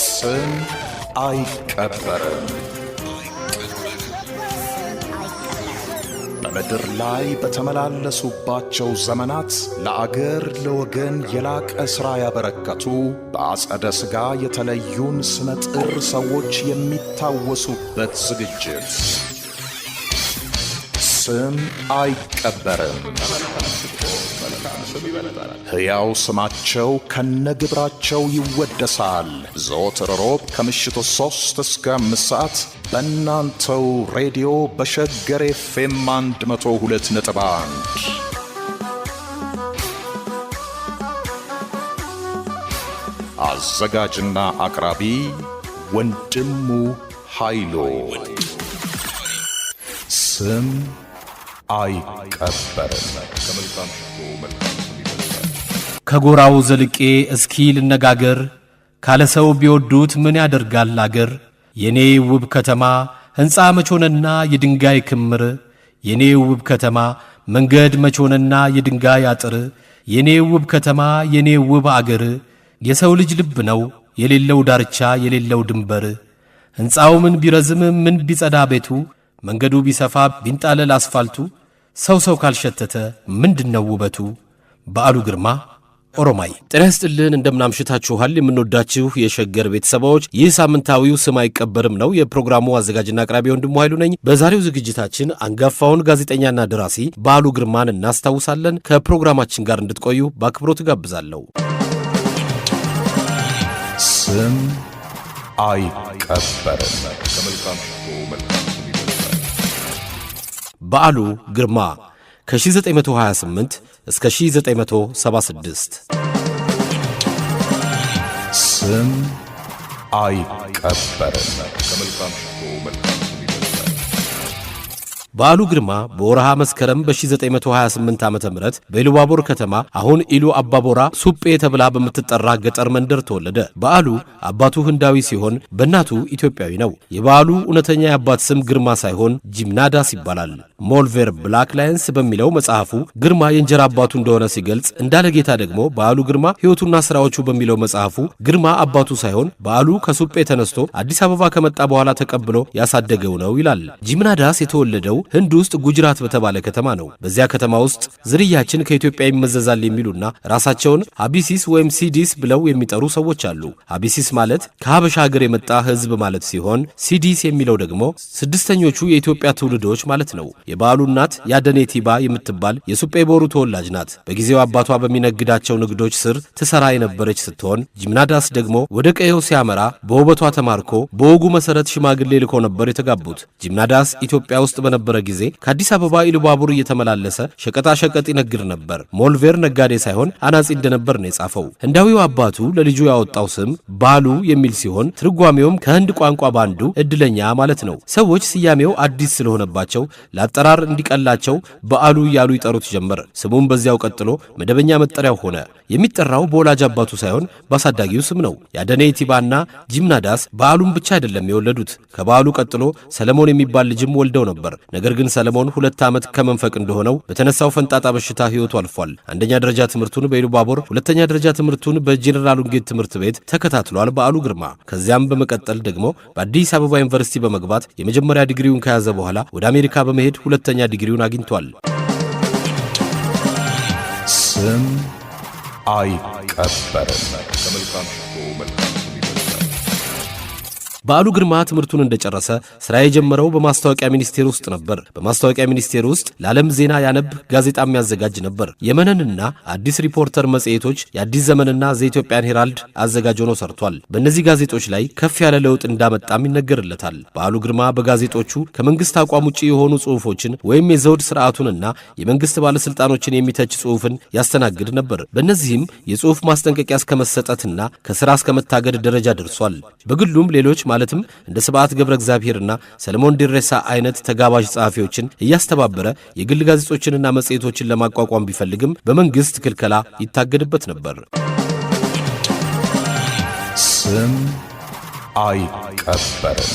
ስም አይቀበርም። በምድር ላይ በተመላለሱባቸው ዘመናት ለአገር ለወገን የላቀ ሥራ ያበረከቱ በአጸደ ሥጋ የተለዩን ስመጥር ሰዎች የሚታወሱበት ዝግጅት ስም አይቀበርም። ሕያው ስማቸው ከነግብራቸው ይወደሳል። ዘወትር ሮብ ከምሽቱ 3 እስከ 5 ሰዓት በእናንተው ሬዲዮ በሸገር ኤፍኤም 102.1 አዘጋጅና አቅራቢ ወንድሙ ኃይሉ። ስም አይቀበርም። ከጎራው ዘልቄ እስኪ ልነጋገር፣ ካለ ሰው ቢወዱት ምን ያደርጋል አገር። የኔ ውብ ከተማ ሕንፃ መቾንና የድንጋይ ክምር፣ የኔ ውብ ከተማ መንገድ መቾንና የድንጋይ አጥር፣ የኔ ውብ ከተማ የኔ ውብ አገር። የሰው ልጅ ልብ ነው የሌለው ዳርቻ የሌለው ድንበር። ሕንፃው ምን ቢረዝም ምን ቢጸዳ ቤቱ፣ መንገዱ ቢሰፋ ቢንጣለል አስፋልቱ፣ ሰው ካልሸተተ ምንድነው ውበቱ? በዓሉ ግርማ ኦሮማይ። ጤና ይስጥልን፣ እንደምናምሽታችኋል የምንወዳችሁ የሸገር ቤተሰቦች። ይህ ሳምንታዊው ስም አይቀበርም ነው። የፕሮግራሙ አዘጋጅና አቅራቢ ወንድሙ ኃይሉ ነኝ። በዛሬው ዝግጅታችን አንጋፋውን ጋዜጠኛና ደራሲ በዓሉ ግርማን እናስታውሳለን። ከፕሮግራማችን ጋር እንድትቆዩ በአክብሮት ጋብዛለሁ። ስም አይቀበርም። በዓሉ ግርማ ከ1928 እስከ 1976። ስም አይቀበርም። በዓሉ ግርማ በወርሃ መስከረም በ1928 ዓ.ም በኢሉባቦር ከተማ አሁን ኢሉ አባቦራ ሱጴ ተብላ በምትጠራ ገጠር መንደር ተወለደ። በዓሉ አባቱ ህንዳዊ ሲሆን በእናቱ ኢትዮጵያዊ ነው። የበዓሉ እውነተኛ የአባት ስም ግርማ ሳይሆን ጂምናዳስ ይባላል። ሞልቬር ብላክ ላየንስ በሚለው መጽሐፉ ግርማ የእንጀራ አባቱ እንደሆነ ሲገልጽ፣ እንዳለጌታ ደግሞ በዓሉ ግርማ ሕይወቱና ሥራዎቹ በሚለው መጽሐፉ ግርማ አባቱ ሳይሆን በዓሉ ከሱጴ ተነስቶ አዲስ አበባ ከመጣ በኋላ ተቀብሎ ያሳደገው ነው ይላል። ጂምናዳስ የተወለደው ህንድ ውስጥ ጉጅራት በተባለ ከተማ ነው። በዚያ ከተማ ውስጥ ዝርያችን ከኢትዮጵያ ይመዘዛል የሚሉና ራሳቸውን አቢሲስ ወይም ሲዲስ ብለው የሚጠሩ ሰዎች አሉ። አቢሲስ ማለት ከሀበሻ ሀገር የመጣ ህዝብ ማለት ሲሆን ሲዲስ የሚለው ደግሞ ስድስተኞቹ የኢትዮጵያ ትውልዶች ማለት ነው። የበዓሉ እናት ያደኔ ቲባ የምትባል የሱጴ ቦሩ ተወላጅ ናት። በጊዜው አባቷ በሚነግዳቸው ንግዶች ስር ትሰራ የነበረች ስትሆን ጂምናዳስ ደግሞ ወደ ቀየው ሲያመራ በውበቷ ተማርኮ በወጉ መሰረት ሽማግሌ ልኮ ነበር የተጋቡት። ጂምናዳስ ኢትዮጵያ ውስጥ በነበረ ጊዜ ከአዲስ አበባ ኢሉባቡር እየተመላለሰ ሸቀጣ ሸቀጥ ይነግድ ነበር። ሞልቬር ነጋዴ ሳይሆን አናጺ እንደነበር ነው የጻፈው። ህንዳዊው አባቱ ለልጁ ያወጣው ስም ባሉ የሚል ሲሆን ትርጓሜውም ከህንድ ቋንቋ ባንዱ እድለኛ ማለት ነው። ሰዎች ስያሜው አዲስ ስለሆነባቸው ለአጠራር እንዲቀላቸው በዓሉ እያሉ ይጠሩት ጀመር። ስሙም በዚያው ቀጥሎ መደበኛ መጠሪያው ሆነ። የሚጠራው በወላጅ አባቱ ሳይሆን በአሳዳጊው ስም ነው። ያደኔ ቲባና ጂምናዳስ በዓሉን ብቻ አይደለም የወለዱት። ከበዓሉ ቀጥሎ ሰለሞን የሚባል ልጅም ወልደው ነበር። ነገር ግን ሰለሞን 2 ዓመት ከመንፈቅ እንደሆነው በተነሳው ፈንጣጣ በሽታ ሕይወቱ አልፏል። አንደኛ ደረጃ ትምህርቱን በኢሉባቦር፣ ሁለተኛ ደረጃ ትምህርቱን በጄኔራል ውንጌት ትምህርት ቤት ተከታትሏል በዓሉ ግርማ። ከዚያም በመቀጠል ደግሞ በአዲስ አበባ ዩኒቨርሲቲ በመግባት የመጀመሪያ ዲግሪውን ከያዘ በኋላ ወደ አሜሪካ በመሄድ ሁለተኛ ዲግሪውን አግኝቷል። ስም አይቀበርም። በዓሉ ግርማ ትምህርቱን እንደጨረሰ ሥራ የጀመረው በማስታወቂያ ሚኒስቴር ውስጥ ነበር። በማስታወቂያ ሚኒስቴር ውስጥ ለዓለም ዜና ያነብ ጋዜጣ የሚያዘጋጅ ነበር። የመነንና አዲስ ሪፖርተር መጽሔቶች፣ የአዲስ ዘመንና ዘኢትዮጵያን ሄራልድ አዘጋጅ ሆኖ ሰርቷል። በእነዚህ ጋዜጦች ላይ ከፍ ያለ ለውጥ እንዳመጣም ይነገርለታል። በዓሉ ግርማ በጋዜጦቹ ከመንግስት አቋም ውጪ የሆኑ ጽሑፎችን ወይም የዘውድ ስርዓቱንና የመንግስት ባለስልጣኖችን የሚተች ጽሑፍን ያስተናግድ ነበር። በእነዚህም የጽሑፍ ማስጠንቀቂያ እስከ መሰጠትና ከሥራ እስከ መታገድ ደረጃ ደርሷል። በግሉም ሌሎች ማለትም እንደ ስብዓት ገብረ እግዚአብሔርና ሰለሞን ዲሬሳ አይነት ተጋባዥ ጸሐፊዎችን እያስተባበረ የግል ጋዜጦችንና መጽሔቶችን ለማቋቋም ቢፈልግም በመንግስት ክልከላ ይታገድበት ነበር። ስም አይቀበርም።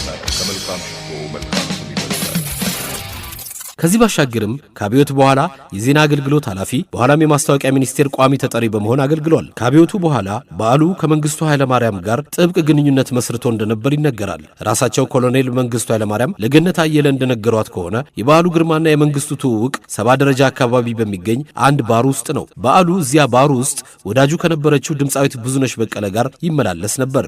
ከዚህ ባሻገርም ከአብዮት በኋላ የዜና አገልግሎት ኃላፊ በኋላም የማስታወቂያ ሚኒስቴር ቋሚ ተጠሪ በመሆን አገልግሏል። ከአብዮቱ በኋላ በዓሉ ከመንግስቱ ኃይለማርያም ጋር ጥብቅ ግንኙነት መስርቶ እንደነበር ይነገራል። ራሳቸው ኮሎኔል መንግስቱ ኃይለማርያም ለገነት አየለ እንደነገሯት ከሆነ የበዓሉ ግርማና የመንግስቱ ትውውቅ 70 ደረጃ አካባቢ በሚገኝ አንድ ባር ውስጥ ነው። በዓሉ እዚያ ባር ውስጥ ወዳጁ ከነበረችው ድምፃዊት ብዙነሽ በቀለ ጋር ይመላለስ ነበር።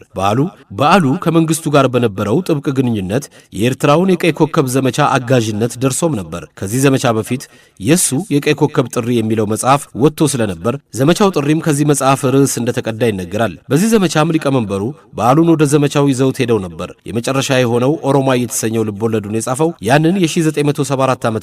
በዓሉ ከመንግስቱ ጋር በነበረው ጥብቅ ግንኙነት የኤርትራውን የቀይ ኮከብ ዘመቻ አጋዥነት ደርሶም ነበር። ከዚህ ዘመቻ በፊት የሱ የቀይ ኮከብ ጥሪ የሚለው መጽሐፍ ወጥቶ ስለነበር ዘመቻው ጥሪም ከዚህ መጽሐፍ ርዕስ እንደተቀዳ ይነገራል። በዚህ ዘመቻም ሊቀመንበሩ በዓሉን ወደ ዘመቻው ይዘውት ሄደው ነበር። የመጨረሻ የሆነው ኦሮማይ የተሰኘው ልቦለዱን የጻፈው ያንን የ1974 ዓ.ም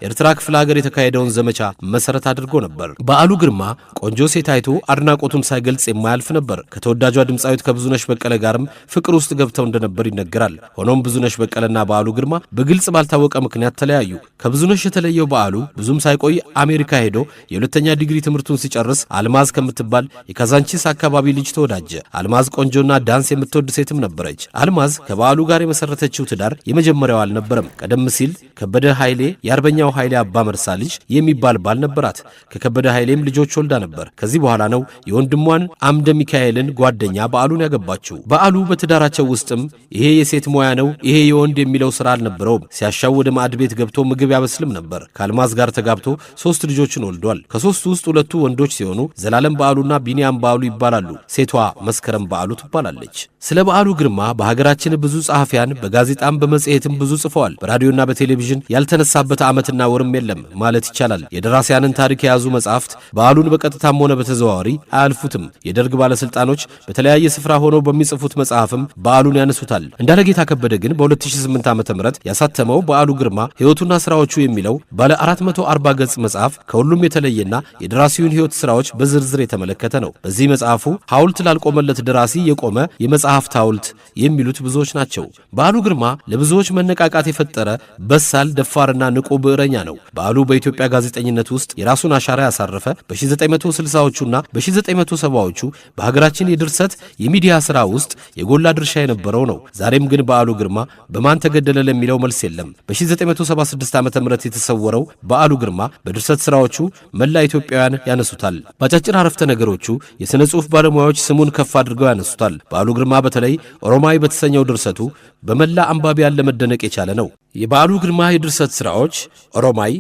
ኤርትራ ክፍለ ሀገር የተካሄደውን ዘመቻ መሰረት አድርጎ ነበር። በዓሉ ግርማ ቆንጆ ሴት አይቶ አድናቆቱን ሳይገልጽ የማያልፍ ነበር። ከተወዳጇ ድምፃዊት ከብዙነሽ በቀለ ጋርም ፍቅር ውስጥ ገብተው እንደነበር ይነገራል። ሆኖም ብዙነሽ በቀለና በዓሉ ግርማ በግልጽ ባልታወቀ ምክንያት ተለያዩ። ከብዙነሽ የተለየው በዓሉ ብዙም ሳይቆይ አሜሪካ ሄዶ የሁለተኛ ዲግሪ ትምህርቱን ሲጨርስ አልማዝ ከምትባል የካዛንቺስ አካባቢ ልጅ ተወዳጀ። አልማዝ ቆንጆና ዳንስ የምትወድ ሴትም ነበረች። አልማዝ ከበዓሉ ጋር የመሰረተችው ትዳር የመጀመሪያው አልነበረም። ቀደም ሲል ከበደ ኃይሌ የአርበኛው ኃይሌ አባ መርሳ ልጅ የሚባል ባል ነበራት። ከከበደ ኃይሌም ልጆች ወልዳ ነበር። ከዚህ በኋላ ነው የወንድሟን አምደ ሚካኤልን ጓደኛ በዓሉን ያገባችው። በዓሉ በትዳራቸው ውስጥም ይሄ የሴት ሙያ ነው፣ ይሄ የወንድ የሚለው ስራ አልነበረውም። ሲያሻው ወደ ማዕድ ቤት ገብቶ ምግብ ያበስልም ነበር። ከአልማዝ ጋር ተጋብቶ 3 ልጆችን ወልዷል። ከ3ቱ ውስጥ 2ቱ ወንዶች ሲሆኑ ዘላለም በዓሉና ቢንያም በዓሉ ይባላሉ። ሴቷ መስከረም በዓሉ ትባላለች። ስለ በዓሉ ግርማ በሀገራችን ብዙ ጸሐፊያን በጋዜጣም በመጽሔትም ብዙ ጽፈዋል። በራዲዮና በቴሌቪዥን ያልተነሳበት ዓመትና ወርም የለም ማለት ይቻላል። የደራሲያንን ታሪክ የያዙ መጽሐፍት በዓሉን በቀጥታም ሆነ በተዘዋዋሪ አያልፉትም። የደርግ ባለስልጣኖች በተለያየ ስፍራ ሆነው በሚጽፉት መጽሐፍም በዓሉን ያነሱታል። እንዳለጌታ ከበደ ግን በ2008 ዓ.ም ያሳተመው በዓሉ ግርማ ሕይወቱና ሥራዎቹ የሚለው ባለ 440 ገጽ መጽሐፍ ከሁሉም የተለየና የደራሲውን ሕይወት ሥራዎች በዝርዝር የተመለከተ ነው። በዚህ መጽሐፉ ሐውልት ላልቆመለት ደራሲ የቆመ የመጽሐፍት ሐውልት የሚሉት ብዙዎች ናቸው። በዓሉ ግርማ ለብዙዎች መነቃቃት የፈጠረ በሳል ደፋርና ንቁ ብዕረኛ ነው። በዓሉ በኢትዮጵያ ጋዜጠኝነት ውስጥ የራሱን አሻራ ያሳረፈ በ1960ዎቹና በ1970ዎቹ በሀገራችን የድርሰት የሚዲያ ሥራ ውስጥ የጎላ ድርሻ የነበረው ነው። ዛሬም ግን በዓሉ ግርማ በማን ተገደለ ለሚለው መልስ የለም። በ1976 ዓ.ም የተሰወረው በዓሉ ግርማ በድርሰት ሥራዎቹ መላ ኢትዮጵያውያን ያነሱታል። በአጫጭር አረፍተ ነገሮቹ የሥነ ጽሑፍ ባለሙያዎች ስሙን ከፍ አድርገው ያነሱታል። በዓሉ ግርማ በተለይ ኦሮማይ በተሰኘው ድርሰቱ በመላ አንባቢያን ለመደነቅ የቻለ ነው። የበዓሉ ግርማ የድርሰት ሥራዎች ኦሮማይ፣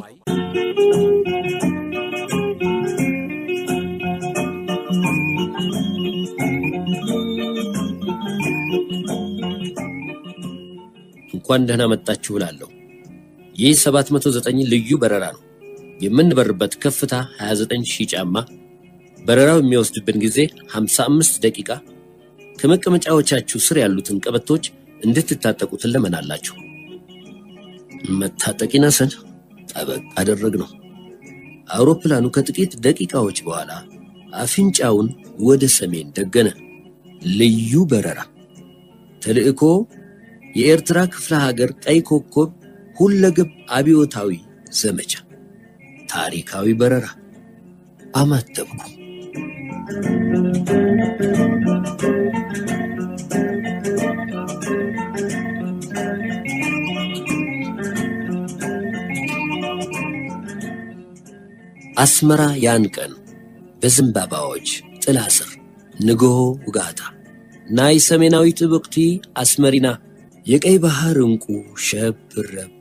እንኳን ደህና መጣችሁ እላለሁ። ይህ 709 ልዩ በረራ ነው። የምንበርበት ከፍታ 29000 ጫማ፣ በረራው የሚወስድብን ጊዜ 55 ደቂቃ። ከመቀመጫዎቻችሁ ስር ያሉትን ቀበቶች እንድትታጠቁ ትለመናላችሁ። መታጠቅ ይነሰን ጠበቅ አደረግነው። አውሮፕላኑ ከጥቂት ደቂቃዎች በኋላ አፍንጫውን ወደ ሰሜን ደገነ። ልዩ በረራ ተልእኮ የኤርትራ ክፍለ ሀገር ቀይ ኮከብ ሁለገብ አብዮታዊ ዘመቻ ታሪካዊ በረራ። አማተብኩ። አስመራ ያን ቀን በዘንባባዎች ጥላ ስር ንግሆ ውጋታ ናይ ሰሜናዊት ብቅቲ አስመሪና የቀይ ባህር እንቁ ሸብረብ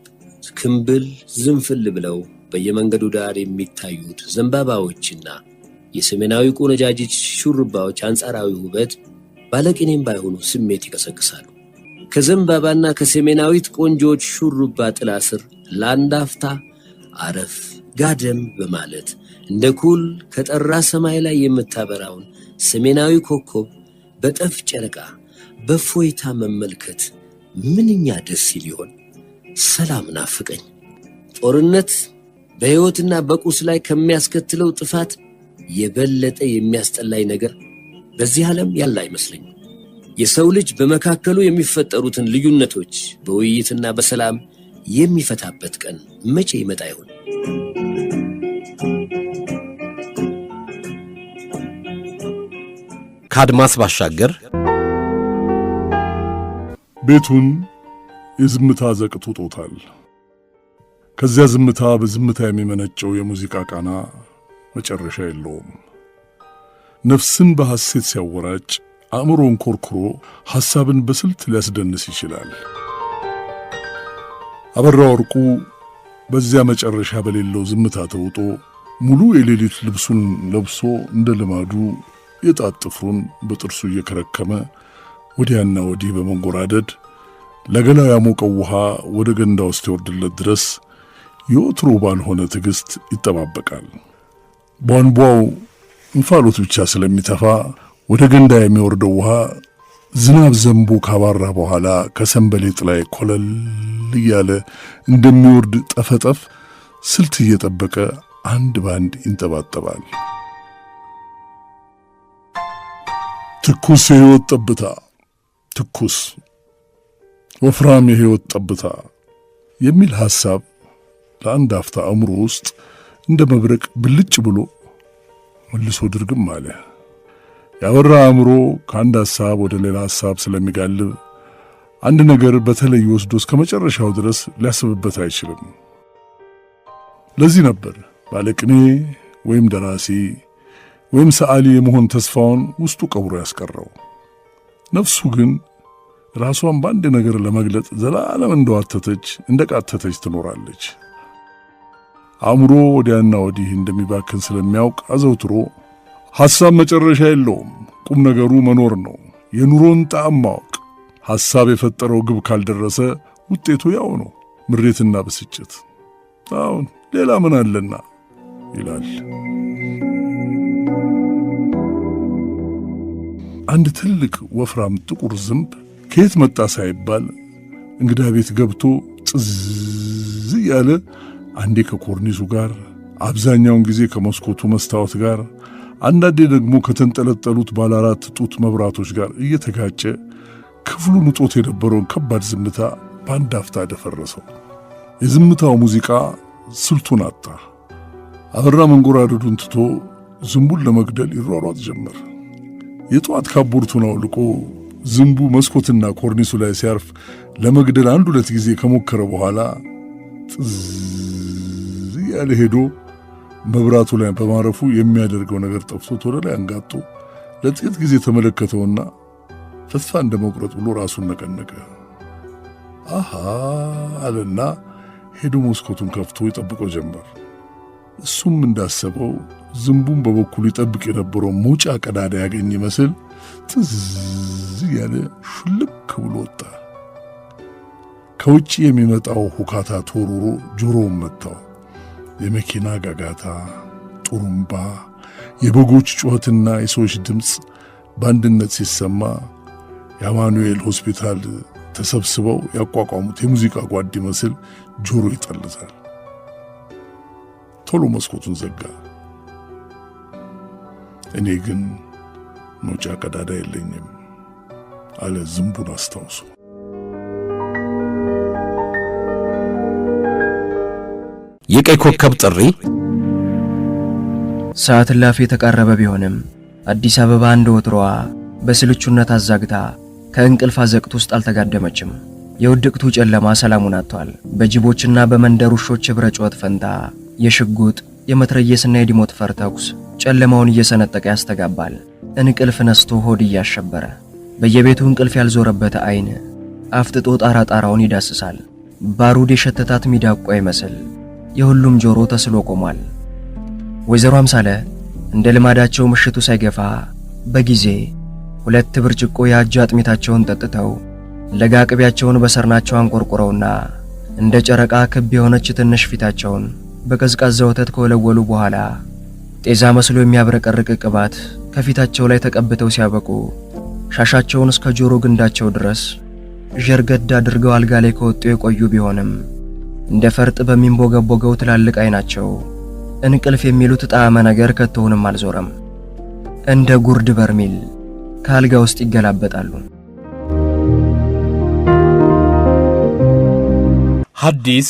ክንብል ዝንፍል ብለው በየመንገዱ ዳር የሚታዩት ዘንባባዎችና የሰሜናዊ ቆነጃጅት ሹርባዎች አንጻራዊ ውበት ባለቅኔም ባይሆኑ ስሜት ይቀሰቅሳሉ። ከዘንባባና ከሰሜናዊት ቆንጆች ሹርባ ጥላ ስር ለአንድ አፍታ አረፍ ጋደም በማለት እንደ ኩል ከጠራ ሰማይ ላይ የምታበራውን ሰሜናዊ ኮከብ በጠፍ ጨረቃ በፎይታ መመልከት ምንኛ ደስ ይል ይሆን? ሰላም ናፍቀኝ። ጦርነት በሕይወትና በቁስ ላይ ከሚያስከትለው ጥፋት የበለጠ የሚያስጠላኝ ነገር በዚህ ዓለም ያለ አይመስለኝም። የሰው ልጅ በመካከሉ የሚፈጠሩትን ልዩነቶች በውይይትና በሰላም የሚፈታበት ቀን መቼ ይመጣ ይሆን? ከአድማስ ባሻገር ቤቱን የዝምታ ዘቅት ውጦታል። ከዚያ ዝምታ በዝምታ የሚመነጨው የሙዚቃ ቃና መጨረሻ የለውም። ነፍስን በሐሴት ሲያወራጭ አእምሮን ኮርኩሮ ሐሳብን በስልት ሊያስደንስ ይችላል። አበራ ወርቁ በዚያ መጨረሻ በሌለው ዝምታ ተውጦ ሙሉ የሌሊት ልብሱን ለብሶ እንደ ልማዱ የጣት ጥፍሩን በጥርሱ እየከረከመ ወዲያና ወዲህ በመንጎራደድ ለገላው ያሞቀው ውሃ ወደ ገንዳ ውስጥ ይወርድለት ድረስ የወትሮ ባልሆነ ትዕግስት ይጠባበቃል። ቧንቧው እንፋሎት ብቻ ስለሚተፋ ወደ ገንዳ የሚወርደው ውሃ ዝናብ ዘንቦ ካባራ በኋላ ከሰንበሌጥ ላይ ኮለል እያለ እንደሚወርድ ጠፈጠፍ ስልት እየጠበቀ አንድ ባንድ ይንጠባጠባል። ትኩስ የሕይወት ጠብታ፣ ትኩስ ወፍራም የሕይወት ጠብታ የሚል ሐሳብ ለአንድ አፍታ አእምሮ ውስጥ እንደ መብረቅ ብልጭ ብሎ መልሶ ድርግም አለ። ያበራ አእምሮ ከአንድ ሐሳብ ወደ ሌላ ሐሳብ ስለሚጋልብ አንድ ነገር በተለይ ወስዶ እስከ መጨረሻው ድረስ ሊያስብበት አይችልም። ለዚህ ነበር ባለቅኔ ወይም ደራሲ ወይም ሰዓሊ የመሆን ተስፋውን ውስጡ ቀብሮ ያስቀረው። ነፍሱ ግን ራሷን በአንድ ነገር ለመግለጥ ዘላለም እንደዋተተች እንደቃተተች ትኖራለች። አእምሮ ወዲያና ወዲህ እንደሚባክን ስለሚያውቅ አዘውትሮ ሐሳብ መጨረሻ የለውም፣ ቁም ነገሩ መኖር ነው፣ የኑሮን ጣዕም ማወቅ፣ ሐሳብ የፈጠረው ግብ ካልደረሰ ውጤቱ ያው ነው፣ ምሬትና ብስጭት። አሁን ሌላ ምን አለና ይላል። አንድ ትልቅ ወፍራም ጥቁር ዝንብ ከየት መጣ ሳይባል እንግዳ ቤት ገብቶ ጽዝ ያለ አንዴ ከኮርኒሱ ጋር፣ አብዛኛውን ጊዜ ከመስኮቱ መስታወት ጋር፣ አንዳንዴ ደግሞ ከተንጠለጠሉት ባለ 4 ጡት መብራቶች ጋር እየተጋጨ ክፍሉን ውጦት የነበረውን ከባድ ዝምታ በአንድ አፍታ ደፈረሰው። የዝምታው ሙዚቃ ስልቱን አጣ። አበራ መንጎራደዱን ትቶ ዝንቡን ለመግደል ይሯሯጥ ጀመር። የጧት ካቦርቱን አውልቆ ዝንቡ መስኮትና ኮርኒሱ ላይ ሲያርፍ ለመግደል 1-2 ጊዜ ከሞከረ በኋላ ጥዝ ያለ ሄዶ መብራቱ ላይ በማረፉ የሚያደርገው ነገር ጠፍቶት ወደ ላይ አንጋጦ ለጥቂት ጊዜ ተመለከተውና ተስፋ እንደመቁረጥ ብሎ ራሱን ነቀነቀ። አሃ አለና ሄዶ መስኮቱን ከፍቶ ይጠብቀው ጀመር። እሱም እንዳሰበው ዝንቡን በበኩሉ ይጠብቅ የነበረው መውጫ ቀዳዳ ያገኝ ይመስል ጥዝ ያለ ሹልክ ብሎ ወጣ። ከውጭ የሚመጣው ሁካታ ተወርውሮ ጆሮውን መታው። የመኪና ጋጋታ፣ ጡሩምባ፣ የበጎች ጩኸትና የሰዎች ድምፅ በአንድነት ሲሰማ የአማኑኤል ሆስፒታል ተሰብስበው ያቋቋሙት የሙዚቃ ጓድ ይመስል ጆሮ ይጠልዛል። ቶሎ መስኮቱን ዘጋ። እኔ ግን መውጫ ቀዳዳ የለኝም አለ ዝንቡን አስታውሶ። የቀይ ኮከብ ጥሪ ሰዓት እላፊ የተቃረበ ቢሆንም አዲስ አበባ እንደ ወትሮዋ በስልቹነት አዛግታ ከእንቅልፍ አዘቅት ውስጥ አልተጋደመችም። የውድቅቱ ጨለማ ሰላሙን አጥቷል። በጅቦችና በመንደር ውሾች ህብረ ጩኸት ፈንታ የሽጉጥ የመትረየስና የዲሞት ፈር ተኩስ ጨለማውን እየሰነጠቀ ያስተጋባል። እንቅልፍ ነስቶ ሆድ እያሸበረ በየቤቱ እንቅልፍ ያልዞረበት አይን አፍጥጦ ጣራውን ይዳስሳል። ባሩድ የሸተታት ሚዳቋ ይመስል የሁሉም ጆሮ ተስሎ ቆሟል። ወይዘሮ አምሳለ እንደ ልማዳቸው ምሽቱ ሳይገፋ በጊዜ 2 ብርጭቆ የአጃ አጥሚታቸውን ጠጥተው ለጋ ቅቤያቸውን በሰርናቸው አንቆርቁረውና እንደ ጨረቃ ክብ የሆነች ትንሽ ፊታቸውን በቀዝቃዛ ወተት ከወለወሉ በኋላ ጤዛ መስሎ የሚያብረቀርቅ ቅባት ከፊታቸው ላይ ተቀብተው ሲያበቁ ሻሻቸውን እስከ ጆሮ ግንዳቸው ድረስ ጀርገድ አድርገው አልጋ ላይ ከወጡ የቆዩ ቢሆንም እንደ ፈርጥ በሚንቦገቦገው ትላልቅ አይናቸው እንቅልፍ የሚሉት ጣዕመ ነገር ከቶውንም አልዞረም። እንደ ጉርድ በርሜል ከአልጋ ውስጥ ይገላበጣሉ። ሐዲስ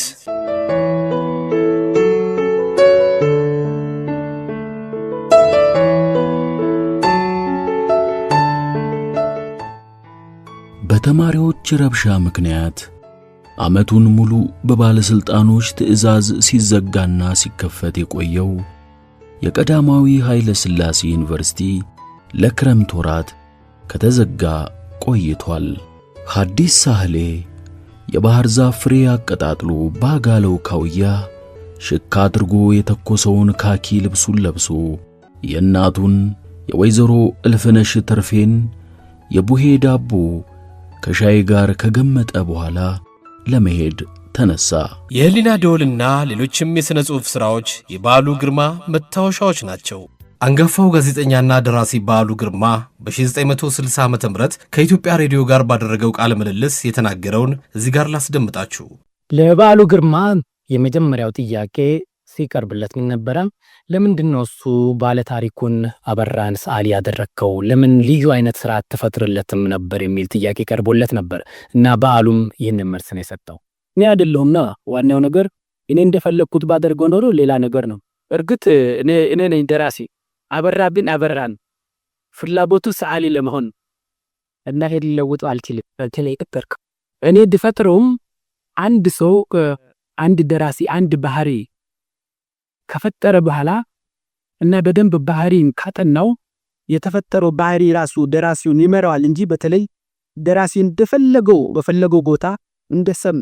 በተማሪዎች ረብሻ ምክንያት ዓመቱን ሙሉ በባለስልጣኖች ትዕዛዝ ሲዘጋና ሲከፈት የቆየው የቀዳማዊ ኃይለ ሥላሴ ዩኒቨርሲቲ ለክረምት ወራት ከተዘጋ ቆይቷል። ሐዲስ ሳህሌ የባህር ዛፍ ፍሬ አቀጣጥሎ ባጋለው ካውያ ሽካ አድርጎ የተኮሰውን ካኪ ልብሱን ለብሶ የእናቱን የወይዘሮ እልፍነሽ ተርፌን የቡሄ ዳቦ ከሻይ ጋር ከገመጠ በኋላ ለመሄድ ተነሳ። የህሊና ደወልና ሌሎችም የሥነ ጽሑፍ ሥራዎች የበዓሉ ግርማ መታወሻዎች ናቸው። አንጋፋው ጋዜጠኛና ደራሲ በዓሉ ግርማ በ1960 ዓ.ም ከኢትዮጵያ ሬዲዮ ጋር ባደረገው ቃለ ምልልስ የተናገረውን እዚህ ጋር ላስደምጣችሁ። ለበዓሉ ግርማ የመጀመሪያው ጥያቄ ሲቀርብለት ምን ነበረ? ለምንድነው እሱ ባለ ታሪኩን አበራን ሰዓሊ ያደረከው? ለምን ልዩ አይነት ስራ ተፈጥረለትም ነበር የሚል ጥያቄ ቀርቦለት ነበር እና በዓሉም ይህንን መልስ ነው የሰጠው። እኔ አይደለሁምና ዋናው ነገር እኔ እንደፈለኩት ባደርገው ኖሮ ሌላ ነገር ነው። እርግጥ እኔ ነኝ ደራሲ፣ አበራብን አበራን ፍላጎቱ ሰዓሊ ለመሆን እና ሄድ ሊለውጡ አልችልም። በተለይ እኔ ድፈጥረውም አንድ ሰው አንድ ደራሲ አንድ ባህሪ ከፈጠረ በኋላ እና በደንብ ባህሪን ካጠናው የተፈጠረው ባህሪ ራሱ ደራሲውን ይመራዋል እንጂ በተለይ ደራሲ እንደፈለገው በፈለገው ቦታ እንደሰም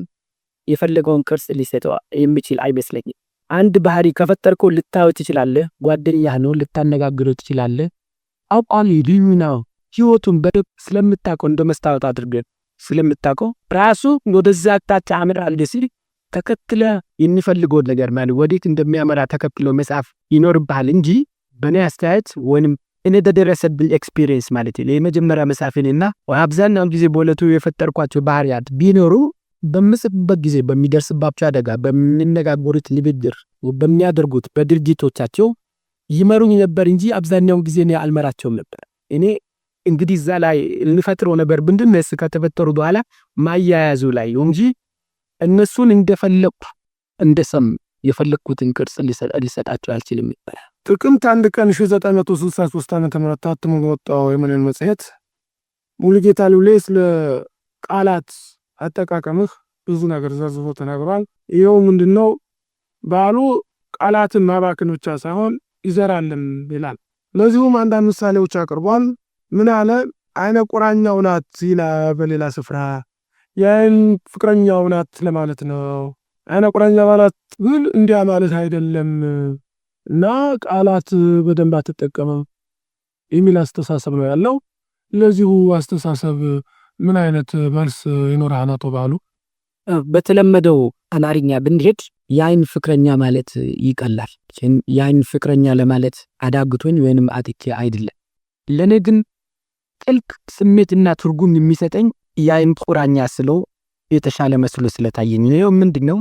የፈለገውን ቅርጽ ሊሰጠው የሚችል አይመስለኝም። አንድ ባህሪ ከፈጠርከው ልታወጥ ትችላለህ፣ ጓደኛህ ነው ልታነጋግረው ትችላለህ። አቋሚ ልዩ ነው። ህይወቱን በደንብ ስለምታውቀው እንደመስታወት አድርገን ስለምታውቀው ራሱ ወደዛ አቅጣጫ አምራል ሲል ተከትለ የሚፈልገው ነገር ማለት ወዴት እንደሚያመራ ተከትሎ መጻፍ ይኖርብሃል እንጂ በእኔ አስተያየት ወይንም እኔ ተደረሰብኝ ኤክስፒሪየንስ ማለት ነው የመጀመሪያ መጻፍንና አብዛኛው ጊዜ በሁለቱ የፈጠርኳቸው ባህሪያት ቢኖሩ በምጽፍበት ጊዜ በሚደርስባቸው አደጋ በሚነጋገሩት ንግግር በሚያደርጉት በድርጊቶቻቸው ይመሩኝ ነበር እንጂ አብዛኛው ጊዜ እኔ አልመራቸውም ነበር። እኔ እንግዲህ እዛ ላይ ልፈጥረው ነበር ብንድነስ ከተፈጠሩ በኋላ ማያያዙ ላይ እንጂ እነሱን እንደፈለኩ እንደሰም የፈለኩትን ቅርጽ ሊሰጣቸው አልችልም ነበር። ጥቅምት 1 ቀን 1963 ዓ.ም ታትሞ ወጣው የመነን መጽሔት ሙሉጌታ ሉሌ ስለ ቃላት አጠቃቀምህ ብዙ ነገር ዘርዝሮ ተናግሯል። ይሄው ምንድነው በዓሉ ቃላትን ማባከን ብቻ ሳይሆን ይዘራልም ይላል። ለዚሁም አንዳንድ ምሳሌዎች አቅርቧል። ምን አለ? አይነ ቁራኛው ናት ይላል በሌላ ስፍራ ያን ፍቅረኛው ናት ለማለት ነው። አይነ ቁራኛ ማለት ግን እንዲያ ማለት አይደለም እና ቃላት በደንብ አትጠቀምም የሚል አስተሳሰብ ነው ያለው። ለዚሁ አስተሳሰብ ምን አይነት መልስ ይኖርሃል አቶ በዓሉ? በተለመደው አማርኛ ብንሄድ የአይን ፍቅረኛ ማለት ይቀላል። የአይን ፍቅረኛ ለማለት አዳግቶኝ ወይንም አጥቄ አይደለም። ለኔ ግን ጥልቅ ስሜትና ትርጉም የሚሰጠኝ የአይን ቁራኛ ስለው የተሻለ መስሎ ስለታየኝ ነው። ምንድነው